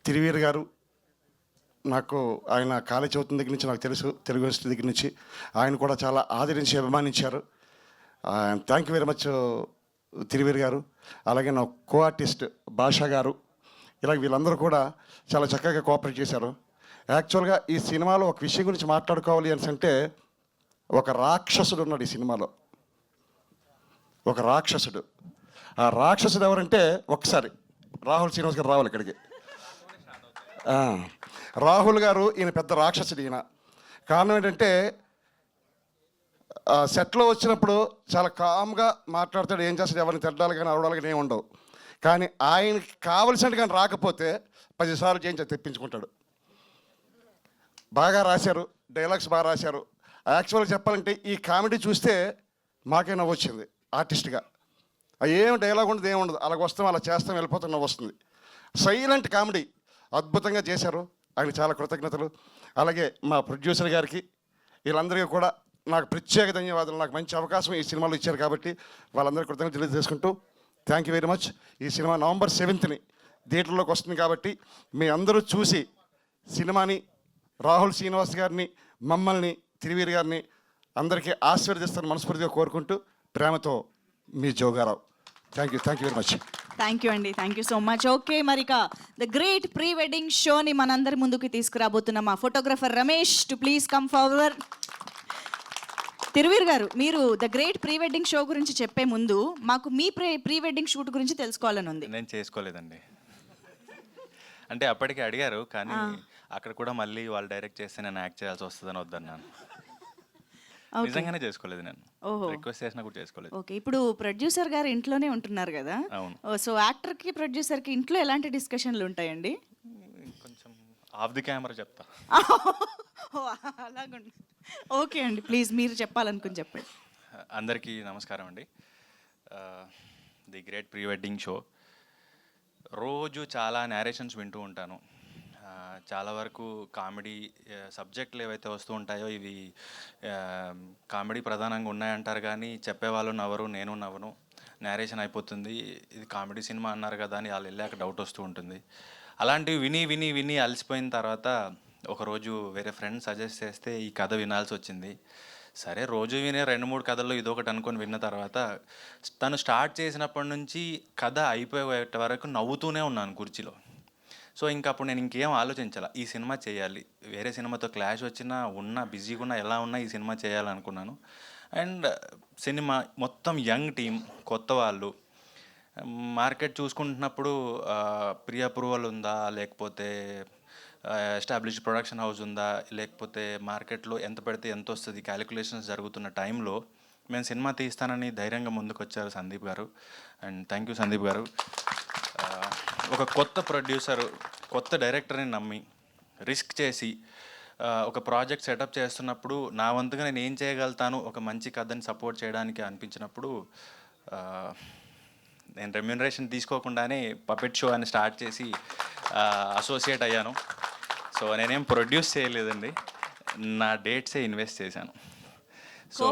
తిరువీర్ గారు, నాకు ఆయన కాలేజ్ చదువుతున్న దగ్గర నుంచి నాకు తెలుసు, తెలుగు యూనివర్సిటీ దగ్గర నుంచి ఆయన కూడా చాలా ఆదరించి అభిమానించారు. Thank you very much Tiruveer garu. అలాగే నా కో ఆర్టిస్ట్ భాషా గారు, ఇలాగ వీళ్ళందరూ కూడా చాలా చక్కగా కోఆపరేట్ చేశారు. యాక్చువల్గా ఈ సినిమాలో ఒక విషయం గురించి మాట్లాడుకోవాలి అని అంటే, ఒక రాక్షసుడు ఉన్నాడు ఈ సినిమాలో, ఒక రాక్షసుడు. ఆ రాక్షసుడు ఎవరంటే ఒకసారి రాహుల్ శ్రీనివాస్ గారు రావాలి ఇక్కడికి. రాహుల్ గారు ఈయన పెద్ద రాక్షసుడు. ఈయన కారణం ఏంటంటే సెట్లో వచ్చినప్పుడు చాలా కామ్గా మాట్లాడతాడు, ఏం చేస్తాడు, ఎవరిని తిట్టాలి కానీ అరవడాలి కానీ ఏమి ఉండవు. కానీ ఆయనకి కావలసినట్టు కానీ రాకపోతే 10 సార్లు చేయించి తెప్పించుకుంటాడు. బాగా రాశారు, డైలాగ్స్ బాగా రాశారు. యాక్చువల్గా చెప్పాలంటే ఈ కామెడీ చూస్తే మాకే నవ్వు వచ్చింది ఆర్టిస్ట్గా. ఏం డైలాగ్ ఉండదు, ఏమి ఉండదు, అలాగ వస్తాం అలా చేస్తాం వెళ్ళిపోతాం, నవ్వు వస్తుంది. సైలెంట్ కామెడీ అద్భుతంగా చేశారు, ఆయన చాలా కృతజ్ఞతలు. అలాగే మా ప్రొడ్యూసర్ గారికి, వీళ్ళందరికీ కూడా నాకు ప్రత్యేక ధన్యవాదాలు. నాకు మంచి అవకాశం ఈ సినిమాలో ఇచ్చారు కాబట్టి వాళ్ళందరికీ కృతజ్ఞతలు తెలియజేసుకుంటూ థ్యాంక్ యూ వెరీ మచ్. ఈ సినిమా November 7th థియేటర్లోకి వస్తుంది కాబట్టి మీ అందరూ చూసి సినిమాని, రాహుల్ శ్రీనివాస్ గారిని, మమ్మల్ని, తిరువీర్ గారిని అందరికీ ఆశీర్వదిస్తాను మనస్ఫూర్తిగా కోరుకుంటూ ప్రేమతో మీ Jogarao. Thank you very much. Thank you అండి, thank you so much. Okay, మరిక ద గ్రేట్ ప్రీ వెడ్డింగ్ షోని మనందరి ముందుకు తీసుకురాబోతున్న మా photographer Ramesh to please come forward. Tiruveer గారు, మీరు the great pre wedding show గురించి చెప్పే ముందు మాకు మీ ప్రీ వెడ్డింగ్ షూట్ గురించి తెలుసుకోవాలని ఉంది. నేను చేసుకోలేదండి. అంటే అప్పటికి అడిగారు, కానీ అక్కడ కూడా మళ్ళీ వాళ్ళు డైరెక్ట్ చేస్తే నేను యాక్ట్ చేయాల్సి వస్తుందని వద్దన్నాను. నిజంగానే చేసుకోలేదు, నేను రిక్వెస్ట్ చేసినా కూడా చేసుకోలేదు. ఓకే, ఇప్పుడు ప్రొడ్యూసర్ గారు ఇంట్లోనే ఉంటున్నారు కదా, అవును. సో యాక్టర్కి ప్రొడ్యూసర్కి ఇంట్లో ఎలాంటి డిస్కషన్లు ఉంటాయండి? కొంచెం ఆఫ్ ది కెమెరా చెప్తా. అలాగుండి. ఓకే అండి, ప్లీజ్ మీరు చెప్పాలనుకుని చెప్పండి. అందరికీ నమస్కారం అండి. The great pre wedding show. రోజు చాలా నేరేషన్స్ వింటూ ఉంటాను. చాలా వరకు కామెడీ సబ్జెక్టులు ఏవైతే వస్తూ ఉంటాయో ఇవి కామెడీ ప్రధానంగా ఉన్నాయంటారు, కానీ చెప్పేవాళ్ళు నవ్వరు, నేను నవ్వను, నేరేషన్ అయిపోతుంది. ఇది కామెడీ సినిమా అన్నారు కదా అని వాళ్ళు వెళ్ళాక డౌట్ వస్తూ ఉంటుంది. అలాంటివి విని విని విని అలసిపోయిన తర్వాత ఒకరోజు వేరే ఫ్రెండ్ సజెస్ట్ చేస్తే ఈ కథ వినాల్సి వచ్చింది. సరే, రోజు వినే 2-3 కథల్లో ఇదొకటి అనుకొని విన్న తర్వాత తను స్టార్ట్ చేసినప్పటి నుంచి కథ అయిపోయే వరకు నవ్వుతూనే ఉన్నాను కుర్చీలో. సో ఇంకా అప్పుడు నేను ఇంకేం ఆలోచించాల, ఈ సినిమా చేయాలి, వేరే సినిమాతో క్లాష్ వచ్చినా ఉన్నా బిజీగా ఉన్నా ఎలా ఉన్నా ఈ సినిమా చేయాలనుకున్నాను. అండ్ సినిమా మొత్తం యంగ్ టీం, కొత్త వాళ్ళు. మార్కెట్ చూసుకుంటున్నప్పుడు ప్రీ అప్రూవల్ ఉందా, లేకపోతే ఎస్టాబ్లిష్డ్ ప్రొడక్షన్ హౌస్ ఉందా, లేకపోతే మార్కెట్లో ఎంత పెడితే ఎంత వస్తుంది, క్యాలిక్యులేషన్స్ జరుగుతున్న టైంలో మేము సినిమా తీస్తానని ధైర్యంగా ముందుకు వచ్చారు సందీప్ గారు. అండ్ థ్యాంక్ యూ సందీప్ గారు. ఒక కొత్త ప్రొడ్యూసరు, కొత్త డైరెక్టర్ని నమ్మి రిస్క్ చేసి ఒక ప్రాజెక్ట్ సెటప్ చేస్తున్నప్పుడు నా వంతుగా నేను ఏం చేయగలుగుతాను, ఒక మంచి కథని సపోర్ట్ చేయడానికి అనిపించినప్పుడు నేను రెమ్యూనరేషన్ తీసుకోకుండానే పపెట్ షో అని స్టార్ట్ చేసి అసోసియేట్ అయ్యాను. సో నేనేం ప్రొడ్యూస్ చేయలేదండి, నా డేట్సే ఇన్వెస్ట్ చేశాను. సో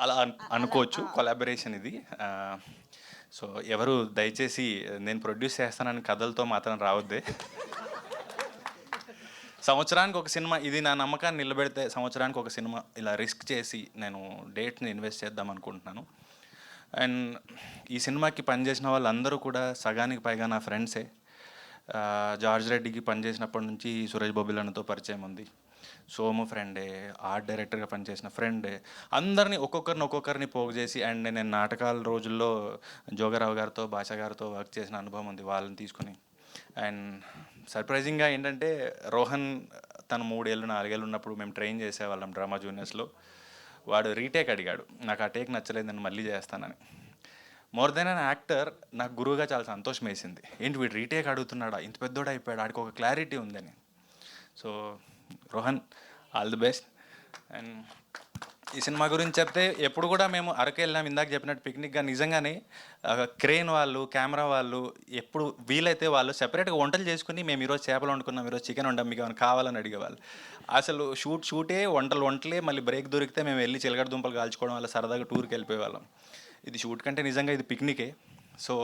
అలా అనుకోవచ్చు, కొలాబరేషన్ ఇది. సో ఎవరు దయచేసి నేను ప్రొడ్యూస్ చేస్తానని కథలతో మాత్రం రావద్దే. సంవత్సరానికి ఒక సినిమా, ఇది నా నమ్మకాన్ని నిలబెడితే సంవత్సరానికి ఒక సినిమా ఇలా రిస్క్ చేసి నేను డేట్ని ఇన్వెస్ట్ చేద్దాం అనుకుంటున్నాను. అండ్ ఈ సినిమాకి పనిచేసిన వాళ్ళందరూ కూడా సగానికి పైగా నా ఫ్రెండ్సే. జార్జ్ రెడ్డికి పనిచేసినప్పటి నుంచి సురేష్ బొబ్బిలన్నతో పరిచయం ఉంది, సోము ఫ్రెండే, ఆర్ట్ డైరెక్టర్గా పనిచేసిన ఫ్రెండే. అందరినీ ఒక్కొక్కరిని పోగు చేసి, అండ్ నేను నాటకాల రోజుల్లో జోగారావు గారితో, భాషా గారితో వర్క్ చేసిన అనుభవం ఉంది, వాళ్ళని తీసుకుని. అండ్ సర్ప్రైజింగ్గా ఏంటంటే రోహన్ తను 3 ఏళ్ళు 4 ఏళ్ళు ఉన్నప్పుడు మేము ట్రైన్ చేసేవాళ్ళం డ్రామా జూనియర్స్లో. వాడు రీటేక్ అడిగాడు, నాకు ఆ టేక్ నచ్చలేదు, నేను మళ్ళీ చేస్తానని. మోర్ దెన్ అన్ యాక్టర్ నాకు గురువుగా చాలా సంతోషం వేసింది. ఏంటి వీడు రీటేక్ అడుగుతున్నాడా, ఇంత పెద్దోడు అయిపోయాడు, ఆడికి ఒక క్లారిటీ ఉందని. So Rohan, all the best. And ఈ సినిమా గురించి చెప్తే ఎప్పుడు కూడా మేము అరకు వెళ్ళాం, ఇందాక చెప్పినట్టు పిక్నిక్గా. నిజంగానే క్రేన్ వాళ్ళు, కెమెరా వాళ్ళు ఎప్పుడు వీలైతే వాళ్ళు సెపరేట్గా వంటలు చేసుకుని మేము ఈరోజు చేపలు వండుకున్నాం, ఈరోజు చికెన్ వండాం, మీకు ఏమైనా కావాలని అడిగేవాళ్ళు. అసలు షూటే వంటలే. మళ్ళీ బ్రేక్ దొరికితే మేము వెళ్ళి చిలకడ దుంపలు కాల్చుకోవడం వల్ల సరదాగా టూర్కి వెళ్ళిపోయేవాళ్ళం. ఇది షూట్ కంటే నిజంగా ఇది పిక్నికే. సో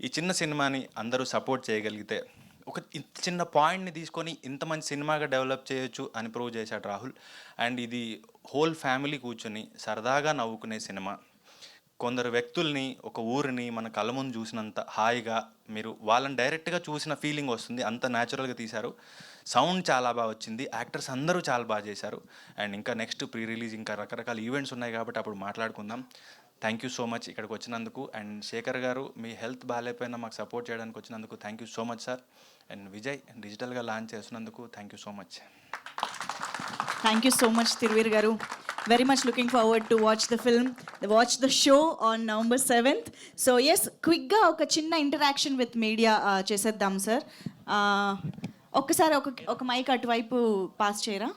ఈ చిన్న సినిమాని అందరూ సపోర్ట్ చేయగలిగితే ఒక ఇంత చిన్న పాయింట్ని తీసుకొని ఇంత మంచి సినిమాగా డెవలప్ చేయొచ్చు అని ప్రూవ్ చేశాడు రాహుల్. అండ్ ఇది హోల్ ఫ్యామిలీ కూర్చొని సరదాగా నవ్వుకునే సినిమా. కొందరు వ్యక్తుల్ని, ఒక ఊరిని మన కళ్ళ ముందు చూసినంత హాయిగా మీరు వాళ్ళని డైరెక్ట్గా చూసిన ఫీలింగ్ వస్తుంది. అంత న్యాచురల్గా తీశారు. సౌండ్ చాలా బాగా వచ్చింది. యాక్టర్స్ అందరూ చాలా బాగా చేశారు. అండ్ ఇంకా నెక్స్ట్ ప్రీ రిలీజ్ ఇంకా రకరకాల ఈవెంట్స్ ఉన్నాయి కాబట్టి అప్పుడు మాట్లాడుకుందాం. థ్యాంక్ యూ సో మచ్ ఇక్కడికి వచ్చినందుకు. అండ్ శేఖర్ గారు, మీ హెల్త్ బాగాలేకపోయినా మాకు సపోర్ట్ చేయడానికి వచ్చినందుకు thank you so much sir. And Vijay, డిజిటల్గా లాంచ్ చేస్తున్నందుకు thank you so much. Thank you so much Tiruveer garu. Very much looking forward to watch the film, watch the show on November 7th. So yes, క్విక్గా ఒక చిన్న interaction with media చేసేద్దాం sir. ఒక్కసారి ఒక mic అటువైపు pass చేయరా?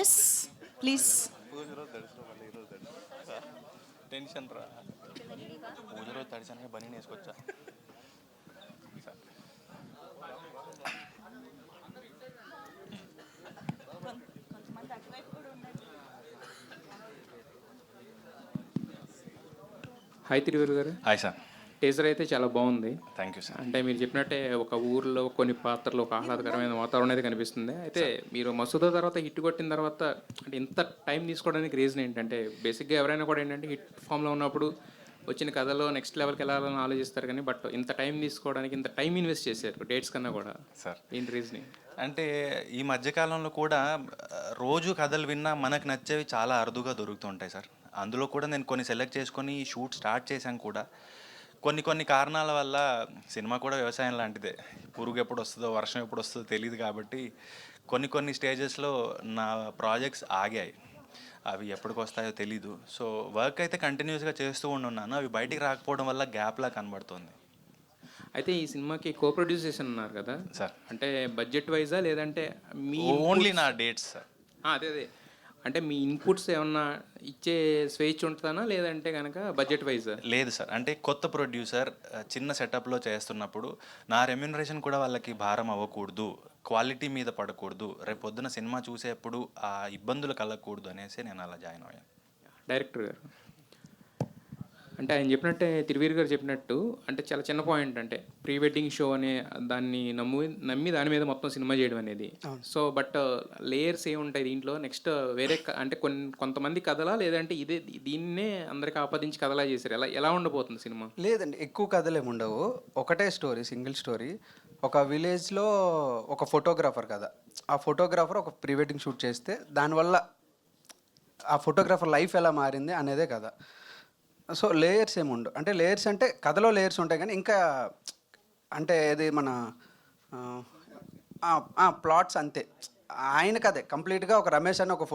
Yes please. Tension రా, పూజ రోజు తడిసాను బనీ వేసుకొచ్చా. హాయ్ తిరువీర్ గారు. Hi sir. టీజర్ అయితే చాలా బాగుంది. Thank you sir. అంటే మీరు చెప్పినట్టే ఒక ఊర్లో కొన్ని పాత్రలు, ఒక ఆహ్లాదకరమైన వాతావరణం అయితే కనిపిస్తుంది. అయితే మీరు మసూదా తర్వాత హిట్ కొట్టిన తర్వాత అంటే ఇంత టైం తీసుకోవడానికి రీజన్ ఏంటంటే, బేసిక్గా ఎవరైనా కూడా ఏంటంటే హిట్ ఫామ్లో ఉన్నప్పుడు వచ్చిన కథలో నెక్స్ట్ లెవెల్కి వెళ్ళాలని ఆలోచిస్తారు కానీ, బట్ ఇంత టైం తీసుకోవడానికి ఇంత టైం ఇన్వెస్ట్ చేశారు డేట్స్ కన్నా కూడా సార్. ఏంటి రీజనింగ్? అంటే ఈ మధ్యకాలంలో కూడా రోజు కథలు విన్నా మనకు నచ్చేవి చాలా అరుదుగా దొరుకుతుంటాయి సార్. అందులో కూడా నేను కొన్ని సెలెక్ట్ చేసుకొని షూట్ స్టార్ట్ చేశాను కూడా. కొన్ని కారణాల వల్ల, సినిమా కూడా వ్యవసాయం లాంటిదే, పురుగు ఎప్పుడు వస్తుందో వర్షం ఎప్పుడు వస్తుందో తెలియదు కాబట్టి కొన్ని స్టేజెస్లో నా ప్రాజెక్ట్స్ ఆగాయి. అవి ఎప్పటికి వస్తాయో తెలీదు. సో వర్క్ అయితే కంటిన్యూస్గా చేస్తూ ఉన్నాను. అవి బయటికి రాకపోవడం వల్ల గ్యాప్లా కనబడుతుంది. అయితే ఈ సినిమాకి కో ప్రొడ్యూస్ చేసి ఉన్నారు కదా సార్. అంటే బడ్జెట్ వైజా లేదంటే మీ ఓన్లీ నా డేట్స్ సార్. అదే అంటే మీ ఇన్పుట్స్ ఏమన్నా ఇచ్చే స్వేచ్ఛ ఉంటుందా లేదంటే కనుక బడ్జెట్ వైజ్? లేదు సార్. అంటే కొత్త ప్రొడ్యూసర్ చిన్న సెటప్లో చేస్తున్నప్పుడు నా రెమ్యూనరేషన్ కూడా వాళ్ళకి భారం అవ్వకూడదు, క్వాలిటీ మీద పడకూడదు, రేపు పొద్దున సినిమా చూసేప్పుడు ఆ ఇబ్బందులు కలగకూడదు అనేసి నేను అలా జాయిన్ అయ్యాను. డైరెక్టర్ గారు అంటే ఆయన చెప్పినట్టే, తిరువీర్ గారు చెప్పినట్టు అంటే చాలా చిన్న పాయింట్, అంటే ప్రీ వెడ్డింగ్ షో అనే దాన్ని నమ్మి దాని మీద మొత్తం సినిమా చేయడం అనేది. సో బట్ లేయర్స్ ఏముంటాయి దీంట్లో? నెక్స్ట్ వేరే అంటే కొంతమంది కథలా లేదంటే దీన్నే అందరికి ఆపాదించి కథలా చేశారు? ఎలా ఉండబోతుంది సినిమా? లేదండి, ఎక్కువ కథలు ఏమి ఉండవు. ఒకటే స్టోరీ, సింగిల్ స్టోరీ. ఒక విలేజ్లో ఒక ఫోటోగ్రాఫర్ కథ. ఆ ఫోటోగ్రాఫర్ ఒక ప్రీ వెడ్డింగ్ షూట్ చేస్తే దానివల్ల ఆ ఫోటోగ్రాఫర్ లైఫ్ ఎలా మారింది అనేదే కథ. సో లేయర్స్ ఏమి ఉండవు. అంటే లేయర్స్ అంటే కథలో లేయర్స్ ఉంటాయి కానీ ఇంకా అంటే ఇది మన ప్లాట్స్ అంతే. ఆయన కథే కంప్లీట్గా. ఒక రమేష్ అని ఒక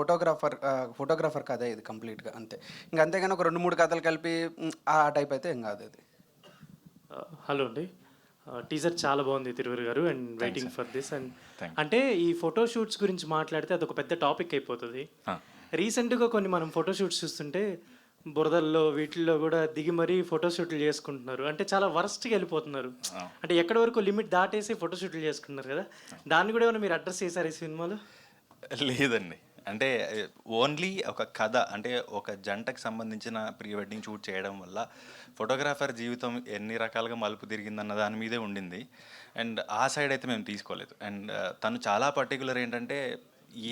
ఫోటోగ్రాఫర్ కథే ఇది కంప్లీట్గా అంతే. ఇంకా అంతేగాని ఒక 2-3 కథలు కలిపి ఆ టైప్ అయితే ఏం కాదు ఇది. హలో అండి, టీజర్ చాలా బాగుంది తిరువీర్ గారు, and waiting for this. And అంటే ఈ ఫోటో షూట్స్ గురించి మాట్లాడితే అదొక పెద్ద టాపిక్ అయిపోతుంది. రీసెంట్గా కొన్ని మనం ఫోటో షూట్స్ చూస్తుంటే బురదల్లో వీటిల్లో కూడా దిగి మరీ ఫోటోషూట్లు చేసుకుంటున్నారు. అంటే చాలా వరస్ట్గా వెళ్ళిపోతున్నారు. అంటే ఎక్కడి వరకు లిమిట్ దాటేసి ఫోటోషూట్లు చేసుకుంటున్నారు కదా, దాన్ని కూడా ఏమైనా మీరు అడ్రస్ చేశారు ఈ సినిమాలో? లేదండి, అంటే ఓన్లీ ఒక కథ, అంటే ఒక జంటకు సంబంధించిన ప్రీ వెడ్డింగ్ షూట్ చేయడం వల్ల ఫోటోగ్రాఫర్ జీవితం ఎన్ని రకాలుగా మలుపు తిరిగిందన్న దాని మీదే ఉండింది. అండ్ ఆ సైడ్ అయితే మేము తీసుకోలేదు. అండ్ తను చాలా పర్టికులర్ ఏంటంటే,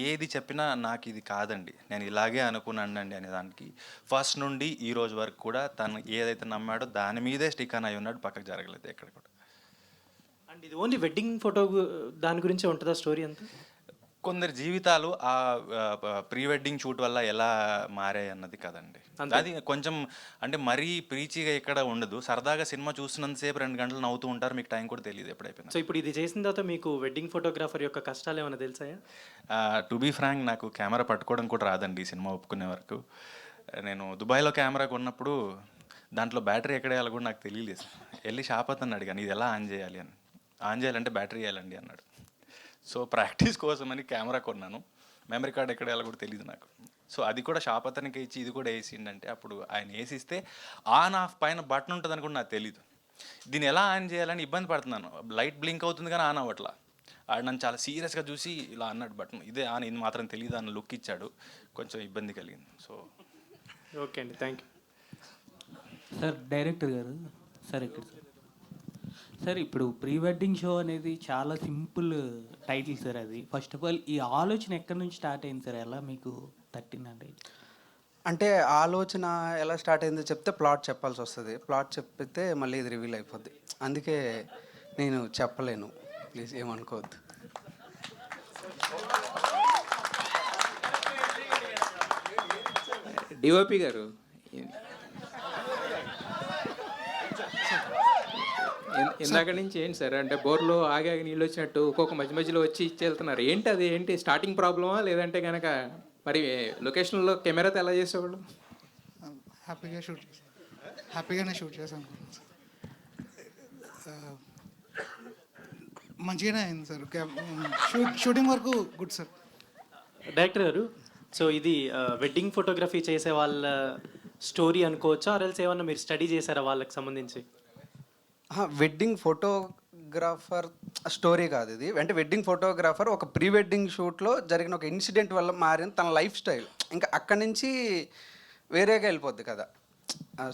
ఏది చెప్పినా నాకు ఇది కాదండి, నేను ఇలాగే అనుకున్నానండి అనే దానికి ఫస్ట్ నుండి ఈ రోజు వరకు కూడా తను ఏదైతే నమ్మాడో దాని మీదే స్టిక్ అని అయి ఉన్నాడు, పక్కకు జరగలేదు ఎక్కడ కూడా. అండ్ ఇది ఓన్లీ వెడ్డింగ్ ఫోటో దాని గురించే ఉంటుందా స్టోరీ అంతా? కొందరి జీవితాలు ఆ ప్రీ వెడ్డింగ్ షూట్ వల్ల ఎలా మారాయి అన్నది కదండి. అది కొంచెం అంటే మరీ ప్రీచిగా ఎక్కడ ఉండదు. సరదాగా సినిమా చూస్తున్నంతసేపు 2 గంటలు నవ్వుతూ ఉంటారు, మీకు టైం కూడా తెలియదు ఎప్పుడైపోయినా. సో ఇప్పుడు ఇది చేసిన తర్వాత మీకు వెడ్డింగ్ ఫోటోగ్రాఫర్ యొక్క కష్టాలు ఏమైనా తెలిసాయా? టు బీ ఫ్రాంక్, నాకు కెమెరా పట్టుకోవడం కూడా రాదండి ఈ సినిమా ఒప్పుకునే వరకు. నేను దుబాయ్లో కెమెరా కొన్నప్పుడు దాంట్లో బ్యాటరీ ఎక్కడ వేయాలో కూడా నాకు తెలియలేదు. వెళ్ళి షాప్ అతను అడిగాను, ఇది ఎలా ఆన్ చేయాలి అని. ఆన్ చేయాలంటే బ్యాటరీ వేయాలండి అన్నాడు. సో ప్రాక్టీస్ కోసమని కెమెరా కొన్నాను, మెమరీ కార్డ్ ఎక్కడ వేయాలో కూడా తెలియదు నాకు. సో అది కూడా షాప్ అతనికి ఇచ్చి ఇది కూడా వేసిండంటే అప్పుడు ఆయన వేసిస్తే ఆన్ ఆఫ్ పైన బటన్ ఉంటుందని కూడా నాకు తెలీదు. దీన్ని ఎలా ఆన్ చేయాలని ఇబ్బంది పడుతున్నాను. లైట్ బ్లింక్ అవుతుంది కానీ ఆన్ అవ్వట్లా. ఆడు నన్ను చాలా సీరియస్గా చూసి ఇలా అన్నాడు, బట్ ఇదే ఇది మాత్రం తెలియదు అన్న లుక్ ఇచ్చాడు. కొంచెం ఇబ్బంది కలిగింది. సో ఓకే అండి, థ్యాంక్ యూ. సార్ డైరెక్టర్ గారు, సార్ ఇక్కడ సార్ ఇప్పుడు ప్రీ వెడ్డింగ్ షో అనేది చాలా సింపుల్ టైటిల్ సార్. అది ఫస్ట్ ఆఫ్ ఆల్ ఈ ఆలోచన ఎక్కడి నుంచి స్టార్ట్ అయింది సార్, ఎలా మీకు తట్టిందండి? అంటే ఆలోచన ఎలా స్టార్ట్ అయిందో చెప్తే ప్లాట్ చెప్పాల్సి వస్తుంది. ప్లాట్ చెప్పితే మళ్ళీ ఇది రివీల్ అయిపోద్ది. అందుకే నేను చెప్పలేను, ప్లీజ్ ఏమనుకోవద్దు. డిఓపి గారు, ఇందాక నుంచి ఏంటి సార్ అంటే బోర్లో ఆగి నీళ్ళు వచ్చినట్టు ఒక్కొక్క మధ్య మధ్యలో వచ్చి ఇచ్చి వెళ్తున్నారు. ఏంటి అది, ఏంటి స్టార్టింగ్ ప్రాబ్లమా, లేదంటే కనుక మరి లొకేషన్లో కెమెరాతో ఎలా చేసేవాళ్ళు? హ్యాపీగానే షూట్ చేశాను. మంచిగానే అయింది సార్. షూటింగ్ వరకు గుడ్ సార్. డైరెక్టర్ గారు, సో ఇది వెడ్డింగ్ ఫోటోగ్రఫీ చేసే వాళ్ళ స్టోరీ అనుకోవచ్చా, ఆర్ఎల్స్ ఏమన్నా మీరు స్టడీ చేశారా వాళ్ళకి సంబంధించి? వెడ్డింగ్ ఫోటోగ్రాఫర్ స్టోరీ కాదు ఇది. అంటే వెడ్డింగ్ ఫోటోగ్రాఫర్ ఒక ప్రీ వెడ్డింగ్ షూట్లో జరిగిన ఒక ఇన్సిడెంట్ వల్ల మారిన తన లైఫ్ స్టైల్, ఇంకా అక్కడి నుంచి వేరేగా వెళ్ళిపోద్ది కదా.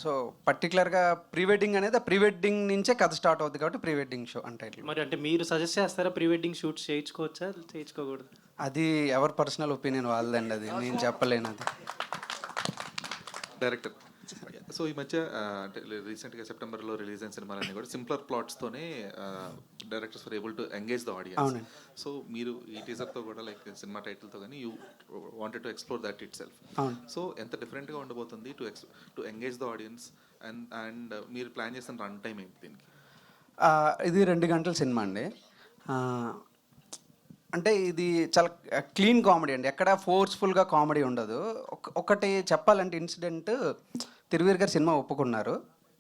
సో పర్టికులర్గా ప్రీ వెడ్డింగ్ అనేది ప్రీ వెడ్డింగ్ నుంచే కథ స్టార్ట్ అవుద్ది కాబట్టి ప్రీ వెడ్డింగ్ షో అంటే. మరి అంటే మీరు సజెస్ట్ చేస్తారా ప్రీ వెడ్డింగ్ షూట్స్ చేయించుకోవచ్చా, చేయించుకోకూడదు? అది ఎవరి పర్సనల్ ఒపీనియన్ వాళ్ళదండి, అది నేను చెప్పలేను. అది డైరెక్టర్, సో ఈ మధ్య అంటే రీసెంట్గా సెప్టెంబర్లో రిలీజ్ అయిన సినిమాలన్నీ కూడా సింప్లర్ ప్లాట్స్తోనే directors for able to engage the audience. So మీరు ఈ టీజర్తో కూడా లైక్ సినిమా టైటిల్తో కానీ you wanted to explore that itself. So ఎంత డిఫరెంట్గా ఉండబోతుంది to engage the audience and మీరు ప్లాన్ చేసిన రన్ టైం ఏంటి దీనికి? ఇది 2 గంటల సినిమా అండి. అంటే ఇది చాలా క్లీన్ కామెడీ అండి, ఎక్కడ ఫోర్స్ఫుల్గా కామెడీ ఉండదు. ఒకటి చెప్పాలంటే ఇన్సిడెంట్, తిరువీర్ గారు సినిమా ఒప్పుకున్నారు.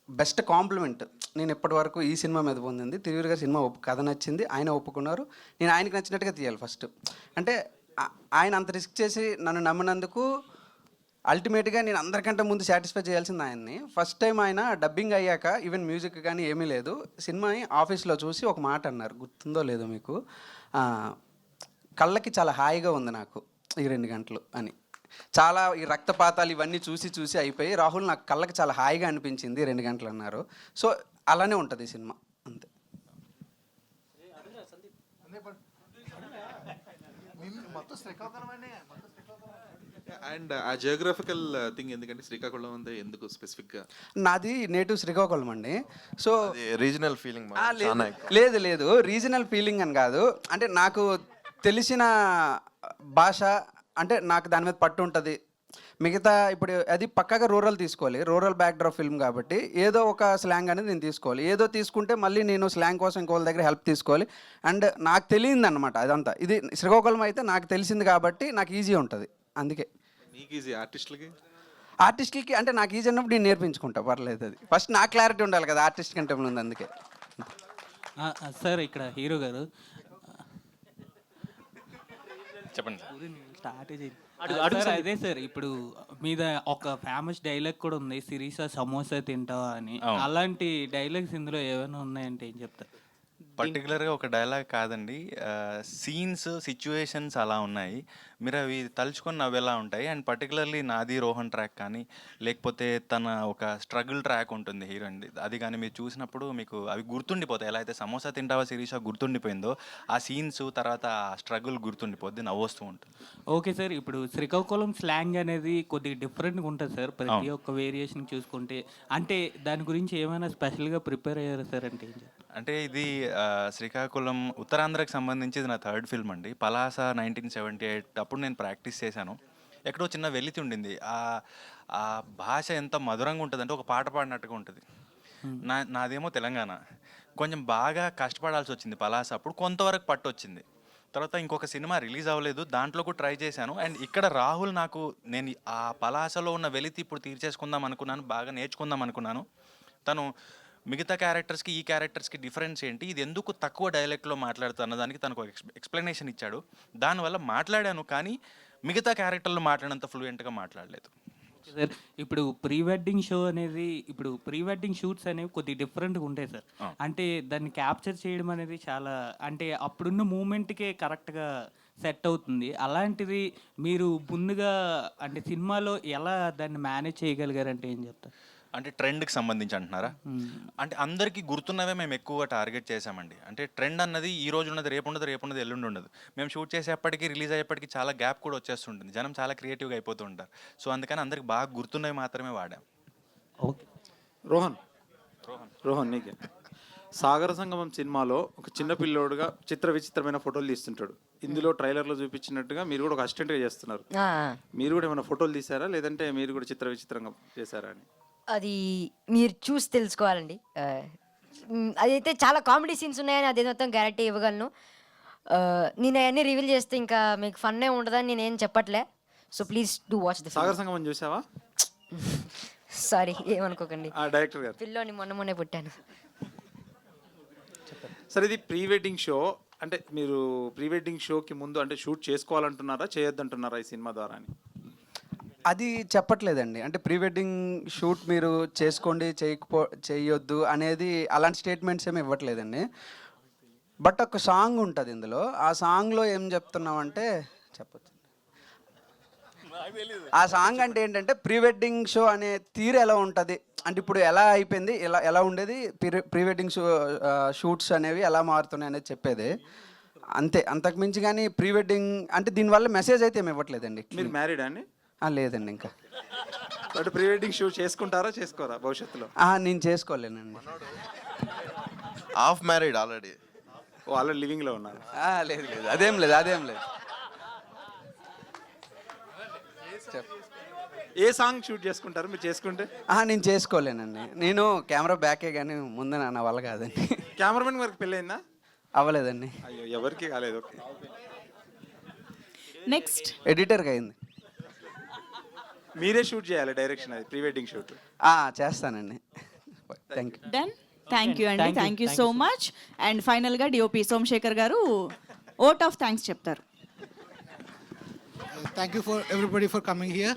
బెస్ట్ కాంప్లిమెంట్ నేను ఇప్పటి వరకు ఈ సినిమా మీద పొందింది. తిరువీర్ గారు సినిమా కథ నచ్చింది, ఆయన ఒప్పుకున్నారు. నేను ఆయనకి నచ్చినట్టుగా తీయాలి ఫస్ట్. అంటే ఆయన అంత రిస్క్ చేసి నన్ను నమ్మినందుకు అల్టిమేట్గా నేను అందరికంటే ముందు సాటిస్ఫై చేయాల్సింది ఆయన్ని. ఫస్ట్ టైం ఆయన డబ్బింగ్ అయ్యాక ఈవెన్ మ్యూజిక్ కానీ ఏమీ లేదు, సినిమాని ఆఫీస్లో చూసి ఒక మాట అన్నారు, గుర్తుందో లేదో మీకు, కళ్ళకి చాలా హాయిగా ఉంది నాకు ఈ 2 గంటలు అని. చాలా ఈ రక్తపాతాలు ఇవన్నీ చూసి అయిపోయి, రాహుల్ నాకు కళ్ళకి చాలా హాయిగా అనిపించింది 2 గంటలు అన్నారు. సో అలానే ఉంటుంది ఈ సినిమా, అంతే. అండ్ ఆ జియోగ్రఫికల్ థింగ్ ఎందుకంటే శ్రీకాకుళం అంతే ఎందుకు స్పెసిఫిక్గా? నాది నేటివ్ శ్రీకాకుళం అండి. సో రీజనల్ ఫీలింగ్ లేదు రీజనల్ ఫీలింగ్ అని కాదు. అంటే నాకు తెలిసిన భాష అంటే నాకు దాని మీద పట్టు ఉంటుంది. మిగతా ఇప్పుడు అది పక్కాగా రూరల్ తీసుకోవాలి, రూరల్ బ్యాక్డ్రాప్ ఫిల్మ్ కాబట్టి ఏదో ఒక స్లాంగ్ అనేది నేను తీసుకోవాలి. ఏదో తీసుకుంటే మళ్ళీ నేను స్లాంగ్ కోసం ఇంకోళ్ళ దగ్గర హెల్ప్ తీసుకోవాలి. అండ్ నాకు తెలియదు అనమాట అదంతా. ఇది శ్రీకాకుళం అయితే నాకు తెలిసింది కాబట్టి నాకు ఈజీ ఉంటుంది. అందుకే మీకు ఈజీ, ఆర్టిస్టులకి అంటే నాకు ఈజీ అన్నప్పుడు నేను నేర్పించుకుంటా, పర్లేదు. అది ఫస్ట్ నాకు క్లారిటీ ఉండాలి కదా ఆర్టిస్ట్ కంటే ముందు, అందుకే. సార్ ఇక్కడ హీరో గారు చెప్పండి సార్. అదే సార్, ఇప్పుడు మీద ఒక ఫేమస్ డైలాగ్ కూడా ఉంది, సిరీసా సమోసా తింటావా అని. అలాంటి డైలాగ్స్ ఇందులో ఏమైనా ఉన్నాయంటే ఏం చెప్తారు? పర్టికులర్గా ఒక డైలాగ్ కాదండి, సీన్స్ సిచ్యువేషన్స్ అలా ఉన్నాయి, మీరు అవి తలుచుకొని నవ్వేలా ఉంటాయి. అండ్ పర్టికులర్లీ నాది రోహన్ ట్రాక్ కానీ లేకపోతే తన ఒక స్ట్రగుల్ ట్రాక్ ఉంటుంది హీరోయిన్ది, అది కానీ మీరు చూసినప్పుడు మీకు అవి గుర్తుండిపోతాయి. ఎలా అయితే సమోసా తింటావా శిరీష గుర్తుండిపోయిందో, ఆ సీన్స్ తర్వాత ఆ స్ట్రగుల్ గుర్తుండిపోద్ది, నవ్వొస్తూ ఉంటుంది. ఓకే సార్, ఇప్పుడు శ్రీకాకుళం స్లాంగ్ అనేది కొద్దిగా డిఫరెంట్గా ఉంటుంది సార్ ప్రతి ఒక్క వేరియేషన్ చూసుకుంటే. అంటే దాని గురించి ఏమైనా స్పెషల్గా ప్రిపేర్ అయ్యారు సార్? అంటే ఏం చెప్తారు? అంటే ఇది శ్రీకాకుళం ఉత్తరాంధ్రకి సంబంధించి ఇది నా 3rd ఫిల్మ్ అండి. పలాస 1978 అప్పుడు నేను ప్రాక్టీస్ చేశాను. ఎక్కడో చిన్న వెలితి ఉండింది, ఆ భాష ఎంత మధురంగా ఉంటుంది అంటే ఒక పాట పాడినట్టుగా ఉంటుంది. నాదేమో తెలంగాణ, కొంచెం బాగా కష్టపడాల్సి వచ్చింది పలాస అప్పుడు, కొంతవరకు పట్టు వచ్చింది. తర్వాత ఇంకొక సినిమా రిలీజ్ అవ్వలేదు, దాంట్లో కూడా ట్రై చేశాను. అండ్ ఇక్కడ రాహుల్ నాకు, నేను ఆ పలాసలో ఉన్న వెలితి ఇప్పుడు తీర్చేసుకుందాం అనుకున్నాను, బాగా నేర్చుకుందాం అనుకున్నాను. తను మిగతా క్యారెక్టర్స్కి ఈ క్యారెక్టర్స్కి డిఫరెన్స్ ఏంటి, ఇది ఎందుకు తక్కువ డైలెక్ట్లో మాట్లాడుతున్న దానికి తనకు ఎక్స్ప్లెనేషన్ ఇచ్చాడు. దానివల్ల మాట్లాడాను, కానీ మిగతా క్యారెక్టర్లు మాట్లాడినంత ఫ్లూయెంట్గా మాట్లాడలేదు. సార్ ఇప్పుడు ప్రీ వెడ్డింగ్ షో అనేది ఇప్పుడు ప్రీ వెడ్డింగ్ షూట్స్ అనేవి కొద్దిగా డిఫరెంట్గా ఉంటాయి సార్. అంటే దాన్ని క్యాప్చర్ చేయడం అనేది చాలా అంటే అప్పుడున్న మూమెంట్కే కరెక్ట్గా సెట్ అవుతుంది. అలాంటిది మీరు ముందుగా అంటే సినిమాలో ఎలా దాన్ని మేనేజ్ చేయగలిగారంటే ఏం చెప్తారు? అంటే ట్రెండ్కి సంబంధించి అంటున్నారా? అంటే అందరికీ గుర్తున్నవే మేము ఎక్కువగా టార్గెట్ చేసామండి. అంటే ట్రెండ్ అన్నది ఈ రోజు ఉన్నది రేపు ఉండదు ఎల్లుండి ఉండదు. మేము షూట్ చేసేప్పటికి రిలీజ్ అయ్యేప్పటికి చాలా గ్యాప్ కూడా వచ్చేస్తుంటుంది. జనం చాలా క్రియేటివ్గా అయిపోతూ ఉంటారు. సో అందుకని అందరికి బాగా గుర్తున్నవి మాత్రమే వాడాం. ఓకే. రోహన్ నీకే. సాగర సంగమం సినిమాలో ఒక చిన్న పిల్లోడుగా చిత్ర విచిత్రమైన ఫోటోలు తీస్తుంటాడు. ఇందులో ట్రైలర్లో చూపించినట్టుగా మీరు కూడా ఒక అసిస్టెంట్గా చేస్తున్నారు. మీరు కూడా ఏమైనా ఫోటోలు తీసారా, లేదంటే మీరు కూడా చిత్ర విచిత్రంగా చేశారా అని? అది మీరు చూసి తెలుసుకోవాలండి. అదైతే చాలా కామెడీ సీన్స్ ఉన్నాయని అది మొత్తం గ్యారెంటీ ఇవ్వగలను. నేను అవన్నీ రివీల్ చేస్తే ఇంకా మీకు ఫన్నే ఉండదని నేనేం చెప్పట్లే. So please do watch the సాగర సంగమం చూసావా? సారీ, ఏమనుకోకండి. డైరెక్టర్ గారు పిల్లోని మొన్నే పుట్టాను. సరే, ఇది ప్రీ వెడ్డింగ్ షో. అంటే మీరు ప్రీ వెడ్డింగ్ షోకి ముందు అంటే షూట్ చేసుకోవాలంటున్నారా, చేయొద్దంటున్నారా ఈ సినిమా ద్వారా అని? అది చెప్పట్లేదండి. అంటే ప్రీ వెడ్డింగ్ షూట్ మీరు చేసుకోండి చేయొద్దు అనేది అలాంటి స్టేట్మెంట్స్ ఏమి ఇవ్వట్లేదండి. బట్ ఒక సాంగ్ ఉంటుంది ఇందులో. ఆ సాంగ్లో ఏం చెప్తున్నామంటే చెప్పచ్చు. ఆ సాంగ్ అంటే ఏంటంటే ప్రీ వెడ్డింగ్ షో అనే తీరు ఎలా ఉంటుంది అంటే ఇప్పుడు ఎలా అయిపోయింది, ఎలా ఉండేది, ప్రీ వెడ్డింగ్ షూట్స్ అనేవి ఎలా మారుతున్నాయి అనేది చెప్పేది అంతే. అంతకుమించి కానీ ప్రీ వెడ్డింగ్ అంటే దీనివల్ల మెసేజ్ అయితే ఏమి ఇవ్వట్లేదండి. మీరు మ్యారీడా అండి? లేదండి ఇంకా. బట్ ప్రీ వెడ్డింగ్ షూట్ చేసుకుంటారా చేసుకోరా భవిష్యత్తులో? నేను చేసుకోలేనండి. Half married already. ఆల్రెడీ లివింగ్లో ఉన్నారు? లేదు, అదేం లేదు. ఏ సాంగ్ షూట్ చేసుకుంటారు మీరు చేసుకుంటే? నేను చేసుకోలేనండి. నేను కెమెరా బ్యాకే కానీ ముందు నా వల్ల కాదండి. కెమెరామెన్ వరకు పెళ్ళయిందా? అవ్వలేదండి. అయ్యో, ఎవరికి కాలేదు. ఓకే. నెక్స్ట్ ఎడిటర్గా అయింది. మీరే షూట్ చేయాలి డైరెక్షన్, అది ప్రీ వెడ్డింగ్ షూట్. చేస్తానండి. Thank you. Done. Thank you అండి. Thank you so much. And ఫైనల్గా DOP Somasekhar garu vote of thanks చెప్తారు. Thank you for everybody for coming here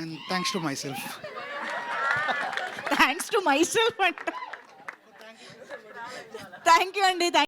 and thanks to myself. Thanks to my self అంట. Thank you అండి.